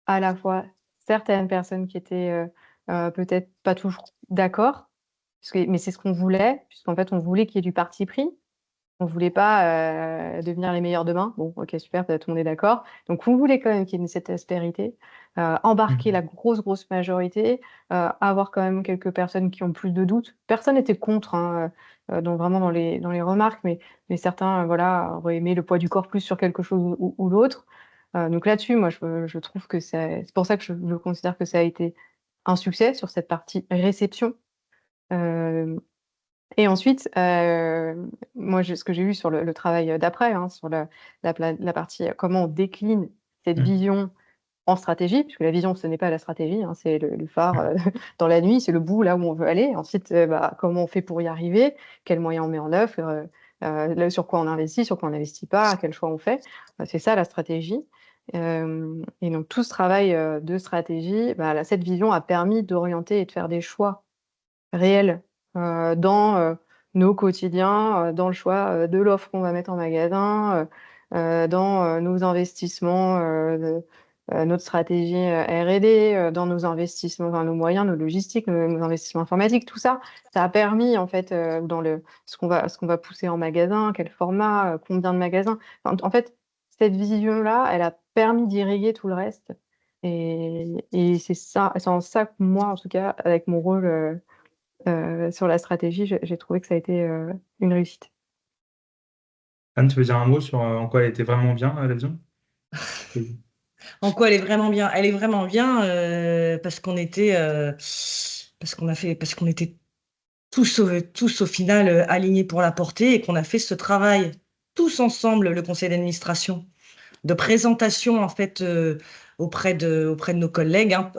Speaker 3: à la fois, certaines personnes qui étaient peut-être pas toujours d'accord, mais c'est ce qu'on voulait, puisqu'en fait, on voulait qu'il y ait du parti pris. On voulait pas, devenir les meilleurs demain. Bon, OK, super, peut-être on est d'accord. Donc on voulait quand même qu'il y ait cette aspérité, embarquer la
Speaker 1: Mhm.
Speaker 3: grosse majorité, avoir quand même quelques personnes qui ont plus de doutes. Personne n'était contre, hein, donc vraiment dans les remarques, mais certains, voilà, auraient aimé le poids du corps plus sur quelque chose ou l'autre. Donc là-dessus, moi, je trouve que c'est pour ça que je considère que ça a été un succès sur cette partie réception. Hem Et ensuite, moi, ce que j'ai vu sur le travail, d'après, hein, sur la partie, comment on décline cette
Speaker 1: Mhm.
Speaker 3: vision en stratégie, puisque la vision, ce n'est pas la stratégie, hein, c'est le phare, dans la nuit, c'est le bout là où on veut aller. Ensuite, bah, comment on fait pour y arriver? Quels moyens on met en œuvre? Là, sur quoi sur quoi on n'investit pas? Quels choix on fait? C'est ça la stratégie. Et donc tout ce travail, de stratégie, bah, cette vision a permis d'orienter et de faire des choix réel, dans, nos quotidiens, dans le choix, de l'offre qu'on va mettre en magasin, dans, nos investissements, notre stratégie, R&D, dans nos investissements, enfin nos moyens, nos logistiques, nos investissements informatiques, tout ça, ça a permis en fait, dans ce qu'on va pousser en magasin, quel format, combien de magasins. En fait, cette vision-là, elle a permis d'irriguer tout le reste et c'est en ça que moi, en tout cas, avec mon rôle, sur la stratégie, j'ai trouvé que ça a été, une réussite.
Speaker 1: Anne, tu veux dire un mot sur en quoi elle était vraiment bien, la vision? Oui.
Speaker 2: En quoi elle est vraiment bien? Elle est vraiment bien parce qu'on était, parce qu'on était tous au final alignés pour la porter et qu'on a fait ce travail tous ensemble, le conseil d'administration, de présentation en fait auprès de nos collègues. Hein,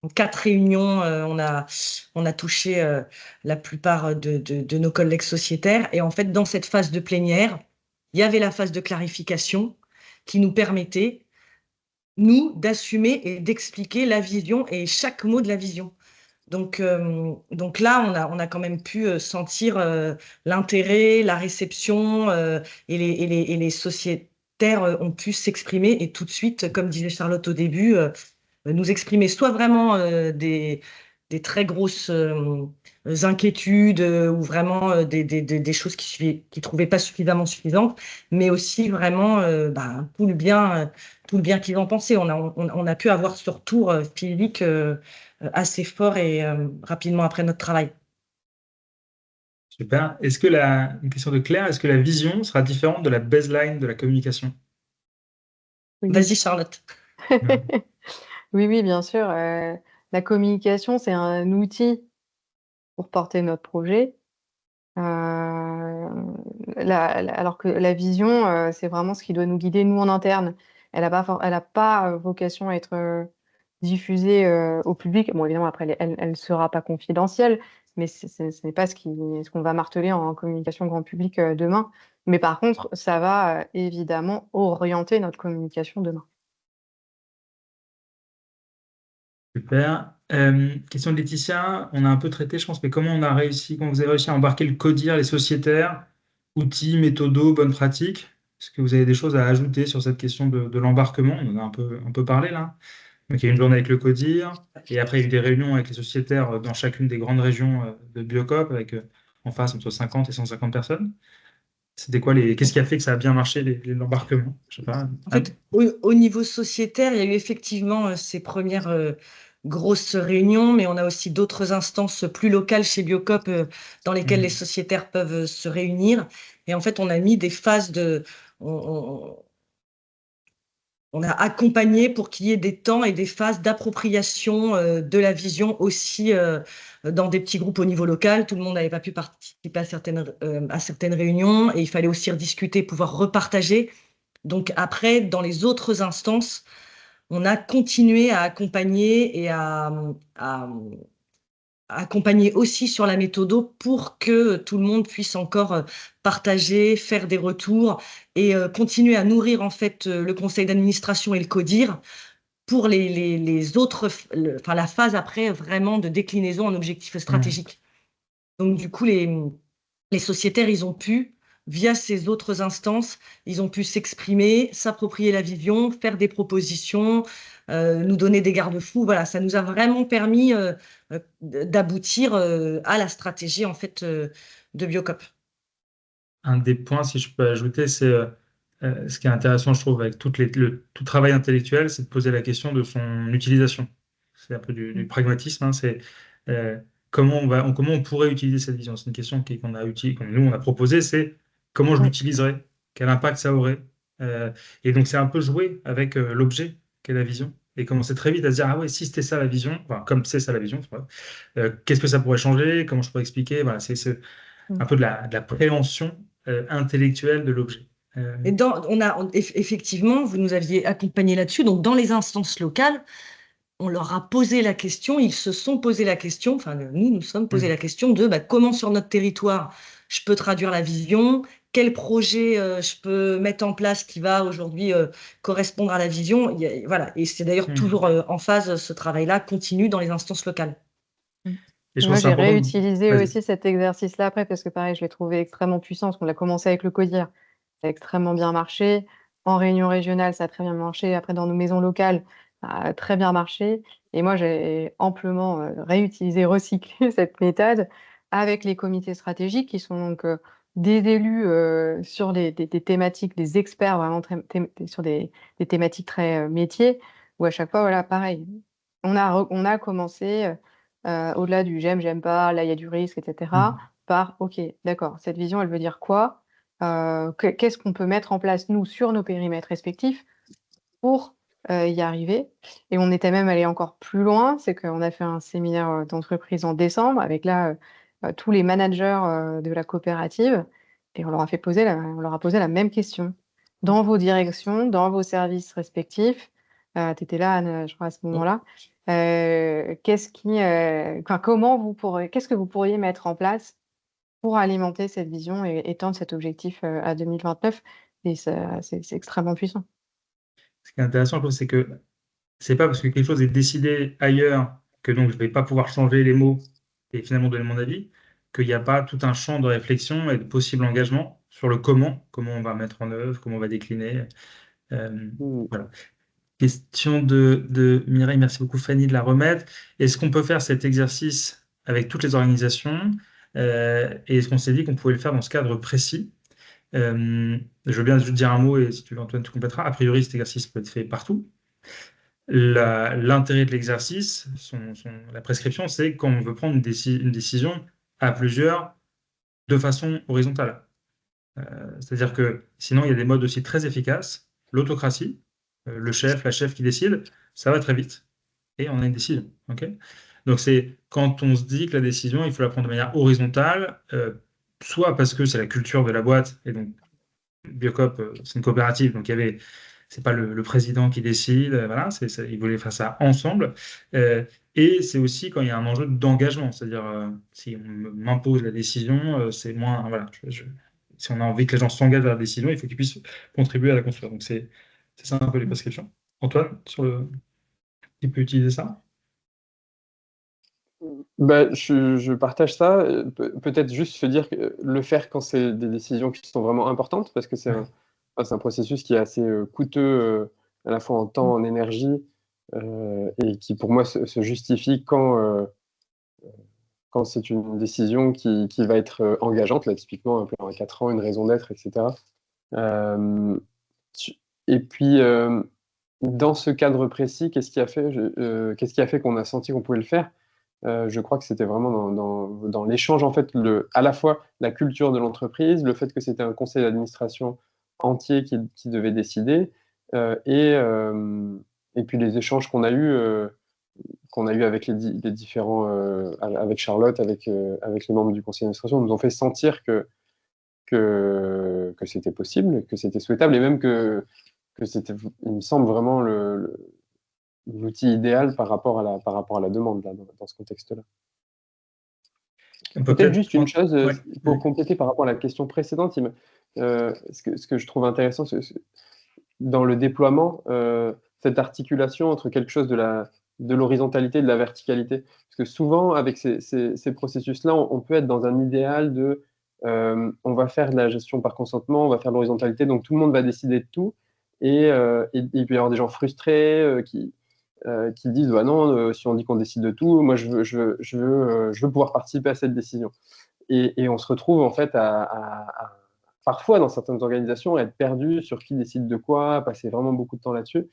Speaker 2: en 4 réunions, on a touché la plupart de nos collègues sociétaires. Et en fait, dans cette phase de plénière, il y avait la phase de clarification qui nous permettait nous, d'assumer et d'expliquer la vision et chaque mot de la vision. Donc là, on a quand même pu sentir l'intérêt, la réception et les sociétaires ont pu s'exprimer et tout de suite, comme disait Charlotte au début, nous exprimer soit vraiment des très grosses inquiétudes ou vraiment des choses qui trouvaient pas suffisamment suffisantes, mais aussi vraiment tout le bien qu'ils en pensaient. On a pu avoir ce retour physique assez fort et rapidement après notre travail.
Speaker 1: Super. Une question de Claire, est-ce que la vision sera différente de la baseline de la communication?
Speaker 3: Oui.
Speaker 2: Vas-y, Charlotte.
Speaker 1: Ouais.
Speaker 3: Oui, oui, bien sûr, la communication, c'est un outil pour porter notre projet, alors que la vision, c'est vraiment ce qui doit nous guider, nous, en interne. Elle a pas, vocation à être, diffusée, au public. Bon, évidemment, après, elle sera pas confidentielle, mais ce n'est pas ce qu'on va marteler en communication grand public, demain. Mais par contre, ça va, évidemment orienter notre communication demain.
Speaker 1: Super. Question de Laetitia, on a un peu traité, je pense, mais comment vous avez réussi à embarquer le CODIR, les sociétaires, outils, méthodos, bonnes pratiques? Est-ce que vous avez des choses à ajouter sur cette question de l'embarquement? On en a un peu parlé là. Donc, il y a une journée avec le CODIR, et après, il y a eu des réunions avec les sociétaires dans chacune des grandes régions de Biocop, avec en face entre 50 et 150 personnes. C'était quoi qu'est-ce qui a fait que ça a bien marché, l'embarquement? Je sais pas.
Speaker 2: En fait, au niveau sociétaire, il y a eu effectivement ces premières grosses réunions, mais on a aussi d'autres instances plus locales chez Biocop dans lesquelles les sociétaires peuvent se réunir. Et en fait, on a mis des phases on a accompagné pour qu'il y ait des temps et des phases d'appropriation de la vision aussi dans des petits groupes au niveau local. Tout le monde n'avait pas pu participer à certaines réunions et il fallait aussi rediscuter, pouvoir repartager. Donc après, dans les autres instances, on a continué à accompagner et à accompagner aussi sur la méthodo pour que tout le monde puisse encore partager, faire des retours et continuer à nourrir en fait le conseil d'administration et le CODIR pour les autres, enfin la phase après vraiment de déclinaison en objectifs stratégiques. Donc du coup, les sociétaires, ils ont pu, via ces autres instances, ils ont pu s'exprimer, s'approprier la vision, faire des propositions, nous donner des garde-fous. Voilà, ça nous a vraiment permis d'aboutir à la stratégie en fait de Biocop.
Speaker 1: Un des points, si je peux ajouter, c'est ce qui est intéressant, je trouve, avec tout travail intellectuel, c'est de poser la question de son utilisation. C'est un peu du pragmatisme, hein, c'est euh, comment on pourrait utiliser cette vision. C'est une question que nous, on a proposée, c'est comment je
Speaker 3: Oui.
Speaker 1: l'utiliserais, quel impact ça aurait. Euh, et donc, c'est un peu jouer avec l'objet qu'est la vision et commencer très vite à se dire, ah ouais, si c'était ça la vision, enfin, comme c'est ça la vision, c'est pas grave, qu'est-ce que ça pourrait changer, comment je pourrais expliquer, voilà, c'est un peu de la préhension intellectuelle de l'objet.
Speaker 2: Et effectivement, vous nous aviez accompagné là-dessus. Donc, dans les instances locales, on leur a posé la question, ils se sont posé la question, enfin, nous sommes posé la question de comment sur notre territoire je peux traduire la vision, quel projet je peux mettre en place qui va aujourd'hui correspondre à la vision. Voilà. Et c'est d'ailleurs toujours en phase, ce travail-là continue dans les instances locales.
Speaker 1: Et je
Speaker 3: Moi,
Speaker 1: pense que c'est
Speaker 3: j'ai
Speaker 1: important.
Speaker 3: réutilisé
Speaker 1: Vas-y.
Speaker 3: aussi cet exercice-là après parce que pareil, je l'ai trouvé extrêmement puissant parce qu'on l'a commencé avec le CODIR. Ça a extrêmement bien marché. En réunion régionale, ça a très bien marché. Après, dans nos maisons locales, ça a très bien marché. Et moi, j'ai amplement réutilisé, recyclé cette méthode avec les comités stratégiques qui sont donc des élus sur des thématiques, des experts vraiment sur des thématiques très métiers, où à chaque fois, voilà, pareil, on a commencé. Au-delà du j'aime pas, là il y a du risque, et cetera, par OK, d'accord, cette vision, elle veut dire quoi? Qu'est-ce qu'on peut mettre en place, nous, sur nos périmètres respectifs pour, y arriver? Et on était même allé encore plus loin, c'est qu'on a fait un séminaire, d'entreprise en décembre avec là, tous les managers, de la coopérative et on leur a posé la même question. Dans vos directions, dans vos services respectifs, tu étais là, Anne, je crois à ce moment-là. Qu'est-ce que vous pourriez mettre en place pour alimenter cette vision et tendre cet objectif, à 2029? Et ça, c'est extrêmement puissant.
Speaker 1: Ce qui est intéressant, je trouve, c'est que c'est pas parce que quelque chose est décidé ailleurs que donc je vais pas pouvoir changer les mots et finalement donner mon avis, qu'il n'y a pas tout un champ de réflexion et de possible engagement sur le comment on va mettre en œuvre, comment on va décliner.
Speaker 4: Mm.
Speaker 1: Voilà. Question de Mireille, merci beaucoup Fanny de la remettre. Est-ce qu'on peut faire cet exercice avec toutes les organisations et est-ce qu'on s'est dit qu'on pouvait le faire dans ce cadre précis? Je veux bien juste dire un mot et si tu veux Antoine, tu compléteras. A priori, cet exercice peut être fait partout. L'intérêt de l'exercice, la prescription, c'est quand on veut prendre une décision à plusieurs de façon horizontale. C'est-à-dire que sinon, il y a des modes aussi très efficaces. L'autocratie, le chef, la chef qui décide, ça va très vite. Et on a une décision. Ok. Donc, c'est quand on se dit que la décision, il faut la prendre de manière horizontale, soit parce que c'est la culture de la boîte, et donc Biocop, c'est une coopérative, donc c'est pas le président qui décide, voilà, ils voulaient faire ça ensemble. Euh, et c'est aussi quand il y a un enjeu d'engagement, c'est-à-dire si on m'impose la décision, c'est moins, voilà, si on a envie que les gens s'engagent dans la décision, il faut qu'ils puissent contribuer à la construire. Donc c'est ça un peu les prescriptions. Antoine, qui peut utiliser ça?
Speaker 4: Bah, je partage ça. Peut-être juste se dire que le faire quand c'est des décisions qui sont vraiment importantes, parce que c'est
Speaker 1: Ouais.
Speaker 4: C'est un processus qui est assez coûteux, à la fois en temps, en énergie, et qui pour moi se justifie quand c'est une décision qui va être engageante, là typiquement un plan à 4 ans, une raison d'être, etc. Euh, et puis, dans ce cadre précis, qu'est-ce qui a fait qu'on a senti qu'on pouvait le faire? Je crois que c'était vraiment dans l'échange, en fait, à la fois la culture de l'entreprise, le fait que c'était un conseil d'administration entier qui devait décider, euh, et, euh, et puis les échanges qu'on a eu avec les différents, avec Charlotte, avec les membres du conseil d'administration, nous ont fait sentir que c'était possible, que c'était souhaitable, et même que c'était, il me semble, vraiment l'outil idéal par rapport à la demande là, dans ce contexte-là.
Speaker 1: On peut
Speaker 4: Peut-être
Speaker 1: peut-être
Speaker 4: juste une
Speaker 1: prendre.
Speaker 4: chose
Speaker 1: Ouais,
Speaker 4: pour
Speaker 1: oui.
Speaker 4: compléter par rapport à la question précédente, ce que je trouve intéressant dans le déploiement, cette articulation entre quelque chose de l'horizontalité et de la verticalité. Parce que souvent, avec ces processus-là, on peut être dans un idéal on va faire de la gestion par consentement, on va faire de l'horizontalité, donc tout le monde va décider de tout. Et il peut y avoir des gens frustrés qui disent bah non, si on dit qu'on décide de tout, moi je veux pouvoir participer à cette décision. Et on se retrouve en fait parfois dans certaines organisations à être perdu sur qui décide de quoi, à passer vraiment beaucoup de temps là-dessus.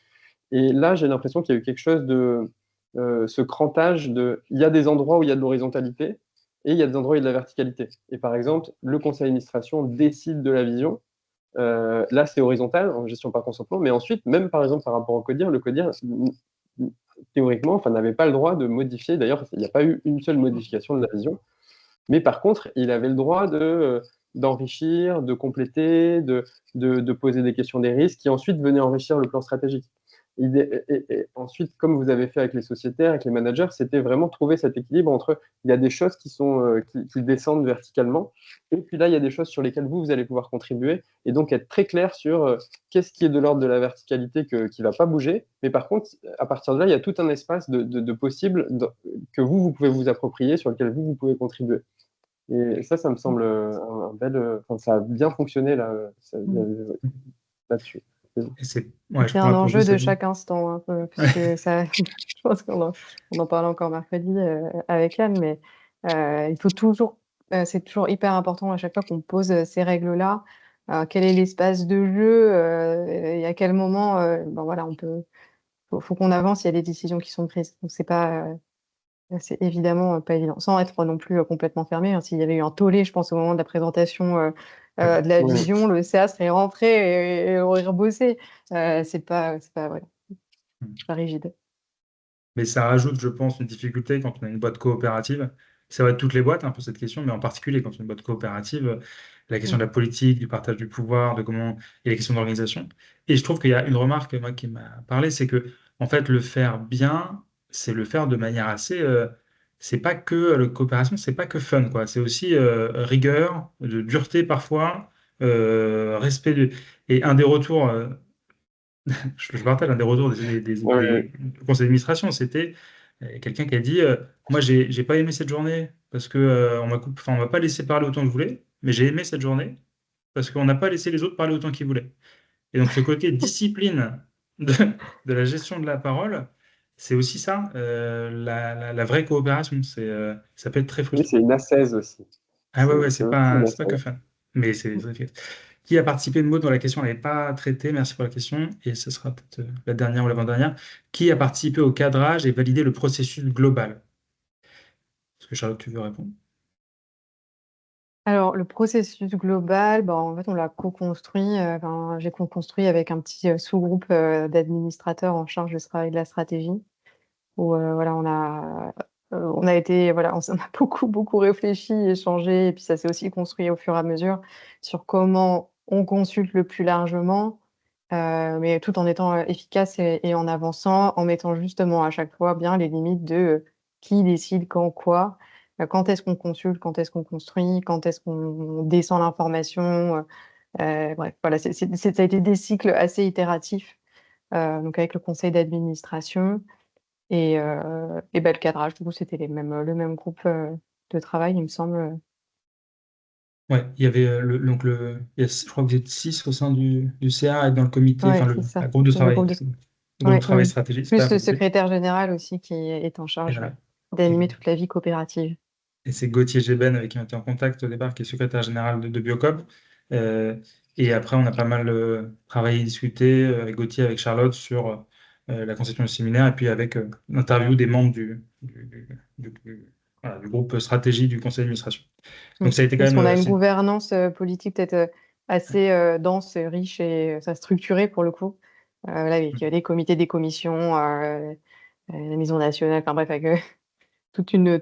Speaker 4: Et là, j'ai l'impression qu'il y a eu quelque chose de ce crantage il y a des endroits où il y a de l'horizontalité et il y a des endroits où il y a de la verticalité. Et par exemple, le conseil d'administration décide de la vision. Là, c'est horizontal en gestion par consentement, mais ensuite, même par exemple par rapport au CODIR, le CODIR, théoriquement, enfin, n'avait pas le droit de modifier. D'ailleurs, il n'y a pas eu une seule modification de la vision. Mais par contre, il avait le droit d'enrichir, de compléter, de poser des questions des risques qui ensuite venaient enrichir le plan stratégique. Et ensuite, comme vous avez fait avec les sociétaires, avec les managers, c'était vraiment trouver cet équilibre entre il y a des choses qui descendent verticalement, et puis là, il y a des choses sur lesquelles vous allez pouvoir contribuer, et donc être très clair sur qu'est-ce qui est de l'ordre de la verticalité qui ne va pas bouger. Mais par contre, à partir de là, il y a tout un espace de possibles que vous pouvez vous approprier, sur lequel vous pouvez contribuer. Et ça me semble un bel. Enfin, ça a bien fonctionné là, là-dessus.
Speaker 1: Et ouais, je
Speaker 3: C'est un
Speaker 1: pourrais appuyer
Speaker 3: enjeu de
Speaker 1: ça.
Speaker 3: chaque instant, un peu, puisque ça, je pense qu'on en parle encore mercredi avec Yann, mais il faut toujours, c'est toujours hyper important à chaque fois qu'on pose ces règles-là. Quel est l'espace de jeu et à quel moment, ben voilà, faut qu'on avance. Il y a des décisions qui sont prises. Donc c'est évidemment pas évident, sans être non plus complètement fermé, hein. S'il y avait eu un tollé, je pense, au moment de la présentation de la
Speaker 4: Oui,
Speaker 3: vision, le CA serait rentré et aurait rebossé. Voilà, c'est pas rigide.
Speaker 1: Mais ça rajoute, je pense, une difficulté quand on a une boîte coopérative. C'est vrai de toutes les boîtes, un peu cette question, mais en particulier quand on a une boîte coopérative, la question
Speaker 3: Mm.
Speaker 1: de la politique, du partage du pouvoir, de comment, et les questions d'organisation. Et je trouve qu'il y a une remarque, moi, qui m'a parlé, c'est que, en fait, le faire bien, c'est le faire de manière assez. C'est pas que la coopération, c'est pas que fun, quoi. C'est aussi rigueur, de dureté parfois, respect. Et un des retours. Je me rappelle un des retours
Speaker 4: oui,
Speaker 1: du conseil d'administration, c'était quelqu'un qui a dit moi, j'ai pas aimé cette journée parce que on m'a pas laissé parler autant que je voulais, mais j'ai aimé cette journée parce qu'on n'a pas laissé les autres parler autant qu'ils voulaient. Et donc, ce côté discipline de, de la gestion de la parole, c'est aussi ça, la vraie coopération. Ça peut être très
Speaker 4: oui,
Speaker 1: frustrant.
Speaker 4: c'est une ascèse aussi.
Speaker 1: Ah ouais, ouais,
Speaker 4: C'est aussi une
Speaker 1: c'est pas que
Speaker 4: ascèse.
Speaker 1: fun. Mais c'est très efficace. Qui a participé de mots dont la question n'avait pas traité? Merci pour la question. Et ce sera peut-être la dernière ou l'avant-dernière. Qui a participé au cadrage et validé le processus global? Est-ce que Charlotte, tu veux répondre?
Speaker 3: Alors, le processus global, ben, en fait, on l'a co-construit. J'ai co-construit avec un petit sous-groupe d'administrateurs en charge de ce travail de la stratégie. Où voilà, on a été, voilà, on a beaucoup, beaucoup réfléchi, échangé, et puis ça s'est aussi construit au fur et à mesure sur comment on consulte le plus largement, mais tout en étant efficace et en avançant, en mettant justement à chaque fois bien les limites de qui décide quand, quoi, quand est-ce qu'on consulte, quand est-ce qu'on construit, quand est-ce qu'on descend l'information. Bref, voilà, ça a été des cycles assez itératifs, donc avec le conseil d'administration. Et bah, le cadrage, du coup, c'était le même groupe de travail, il me semble.
Speaker 1: Ouais, il y avait je crois que vous êtes 6 au sein du CA et dans le comité,
Speaker 3: Ouais,
Speaker 1: enfin
Speaker 3: c'est ça.
Speaker 1: le groupe de
Speaker 3: Le
Speaker 1: travail,
Speaker 3: groupe de...
Speaker 1: le groupe de
Speaker 3: Ouais,
Speaker 1: travail stratégique, c'est pas
Speaker 3: plus le
Speaker 1: politique.
Speaker 3: secrétaire général aussi qui est en
Speaker 1: Et,
Speaker 3: charge
Speaker 1: voilà.
Speaker 3: d'animer
Speaker 1: Et-
Speaker 3: toute la vie coopérative.
Speaker 1: et c'est Gauthier Gében avec qui on était en contact au départ, qui est secrétaire général de Biocop. Euh, et après, on a pas mal travaillé, discuté avec Gauthier, avec Charlotte sur la conception du séminaire et puis avec l'interview des membres voilà, du groupe stratégie du conseil d'administration.
Speaker 3: Mm.
Speaker 1: Donc ça a été quand
Speaker 3: Parce
Speaker 1: même
Speaker 3: qu'on a une
Speaker 1: assez.
Speaker 3: gouvernance politique peut-être assez dense, riche et ça structurée pour le coup. Là, avec des comités, des commissions, la Maison nationale, enfin bref, avec toute une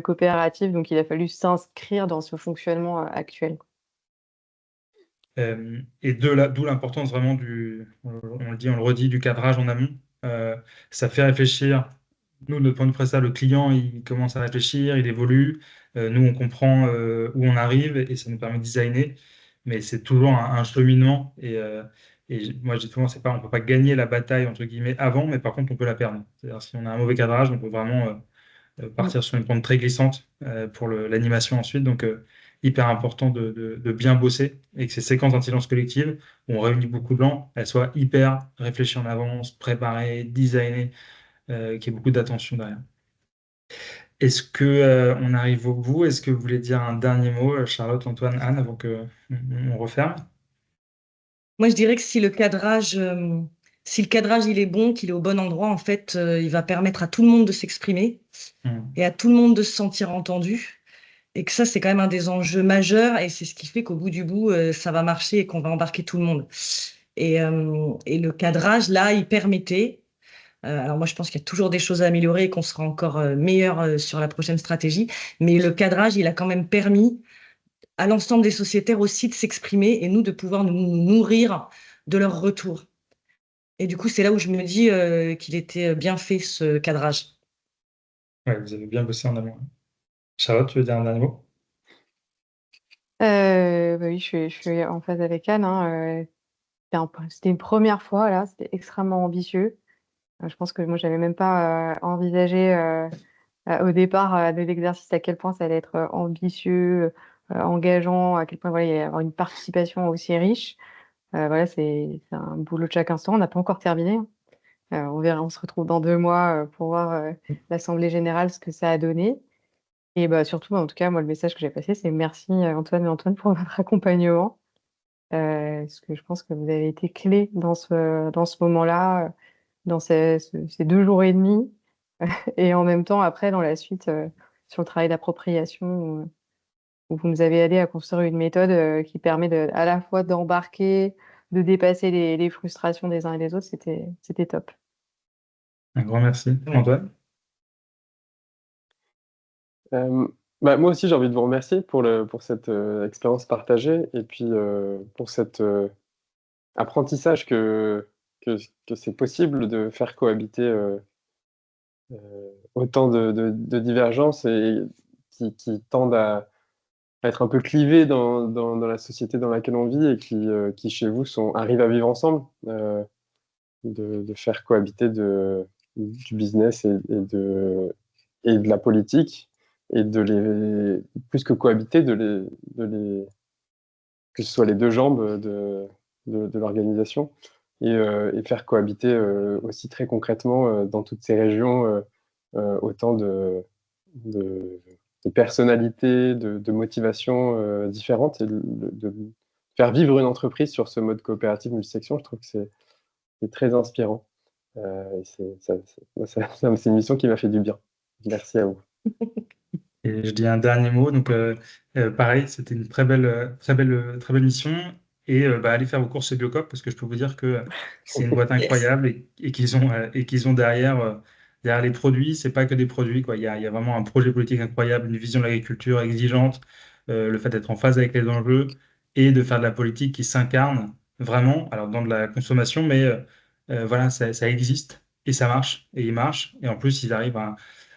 Speaker 3: coopérative. Donc il a fallu s'inscrire dans ce fonctionnement actuel.
Speaker 1: Et d'où l'importance vraiment on le dit, on le redit, du cadrage en amont. Ça fait réfléchir. Nous, de notre point de vue prestataire, le client, il commence à réfléchir, il évolue. Nous, on comprend où on arrive et ça nous permet de designer. Mais c'est toujours un cheminement. Moi, je dis souvent, c'est pas, on peut pas gagner la bataille, entre guillemets, avant, mais par contre, on peut la perdre. C'est-à-dire, si on a un mauvais cadrage, on peut vraiment
Speaker 3: Mm.
Speaker 1: partir sur une pente très glissante pour l'animation ensuite. Donc, hyper important de bien bosser et que ces séquences d'intelligence collective, où on réunit beaucoup de gens, elles soient hyper réfléchies en avance, préparées, designées, qu'il y ait beaucoup d'attention derrière. Est-ce que on arrive au bout? Est-ce que vous voulez dire un dernier mot, Charlotte, Antoine, Anne, avant que on referme?
Speaker 2: Moi, je dirais que si le cadrage il est bon, qu'il est au bon endroit, en fait, il va permettre à tout le monde de s'exprimer
Speaker 1: Hmm.
Speaker 2: et à tout le monde de se sentir entendu. Et que ça, c'est quand même un des enjeux majeurs et c'est ce qui fait qu'au bout du bout, ça va marcher et qu'on va embarquer tout le monde. Et le cadrage, là, il permettait. Alors moi, je pense qu'il y a toujours des choses à améliorer et qu'on sera encore meilleur sur la prochaine stratégie. Mais le cadrage, il a quand même permis à l'ensemble des sociétaires aussi de s'exprimer et nous de pouvoir nous nourrir de leur retour. Et du coup, c'est là où je me dis qu'il était bien fait ce cadrage.
Speaker 1: Ouais, vous avez bien bossé en amont. Charlotte, tu veux dire un dernier mot?
Speaker 3: Bah oui, je suis en phase avec Anne, hein, c'était une première fois, là, c'était extrêmement ambitieux. Je pense que moi, j'avais même pas envisagé au départ de l'exercice à quel point ça allait être ambitieux, engageant, à quel point voilà, il y avoir une participation aussi riche. Voilà, c'est un boulot de chaque instant. On n'a pas encore terminé, hein. On verra, on se retrouve dans 2 mois pour voir l'Assemblée générale, ce que ça a donné. Et bah, surtout, en tout cas, moi, le message que j'ai passé, c'est merci Antoine et Antoine pour votre accompagnement. Parce que je pense que vous avez été clés dans ce moment-là, dans ces 2 jours et demi, et en même temps, après, dans la suite, sur le travail d'appropriation, où vous nous avez aidé à construire une méthode qui permet à la fois d'embarquer, de dépasser les frustrations des uns et des autres. C'était top.
Speaker 1: Un grand merci.
Speaker 2: Ouais.
Speaker 1: Antoine?
Speaker 4: Euh, Moi aussi, j'ai envie de vous remercier pour cette expérience partagée et puis pour cet apprentissage que, que c'est possible de faire cohabiter autant de divergences et qui tendent à être un peu clivées dans la société dans laquelle on vit et qui chez vous, arrivent à vivre ensemble, de faire cohabiter du business et de la politique et plus que cohabiter, que ce soit les deux jambes de l'organisation et faire cohabiter aussi très concrètement dans toutes ces régions autant de, de personnalités, de motivations différentes et de faire vivre une entreprise sur ce mode coopératif multisection. Je trouve que c'est très inspirant. C'est une mission qui m'a fait du bien. Merci à vous.
Speaker 1: Et je dis un dernier mot. Donc, pareil, c'était une très belle mission. Et allez faire vos courses chez Biocop parce que je peux vous dire que c'est une boîte
Speaker 2: Yes.
Speaker 1: incroyable et qu'ils ont derrière les produits, c'est pas que des produits, quoi. Il y a vraiment un projet politique incroyable, une vision de l'agriculture exigeante, le fait d'être en phase avec les enjeux et de faire de la politique qui s'incarne vraiment, alors dans de la consommation, mais voilà, ça existe et ça marche et il marche. Et en plus, ils arrivent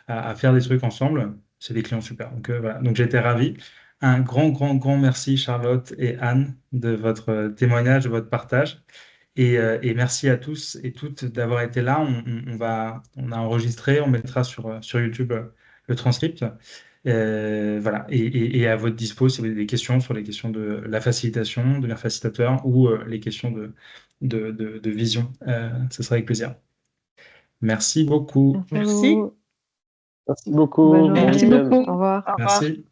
Speaker 1: à faire des trucs ensemble. C'est des clients super. Donc voilà, donc j'ai été ravi. Un grand, grand, grand merci Charlotte et Anne de votre témoignage, de votre partage. Et merci à tous et toutes d'avoir été là. On a enregistré, on mettra sur YouTube le transcript. Voilà. Et à votre dispo, si vous avez des questions sur les questions de la facilitation, devenir facilitateur ou les questions de vision, ce sera avec plaisir. Merci beaucoup.
Speaker 3: Merci à
Speaker 2: Merci.
Speaker 3: vous.
Speaker 4: Merci beaucoup.
Speaker 3: Bonne
Speaker 4: Bon
Speaker 3: journée.
Speaker 2: Merci
Speaker 4: week-end.
Speaker 2: beaucoup.
Speaker 3: Au revoir.
Speaker 2: Au revoir.
Speaker 1: Merci.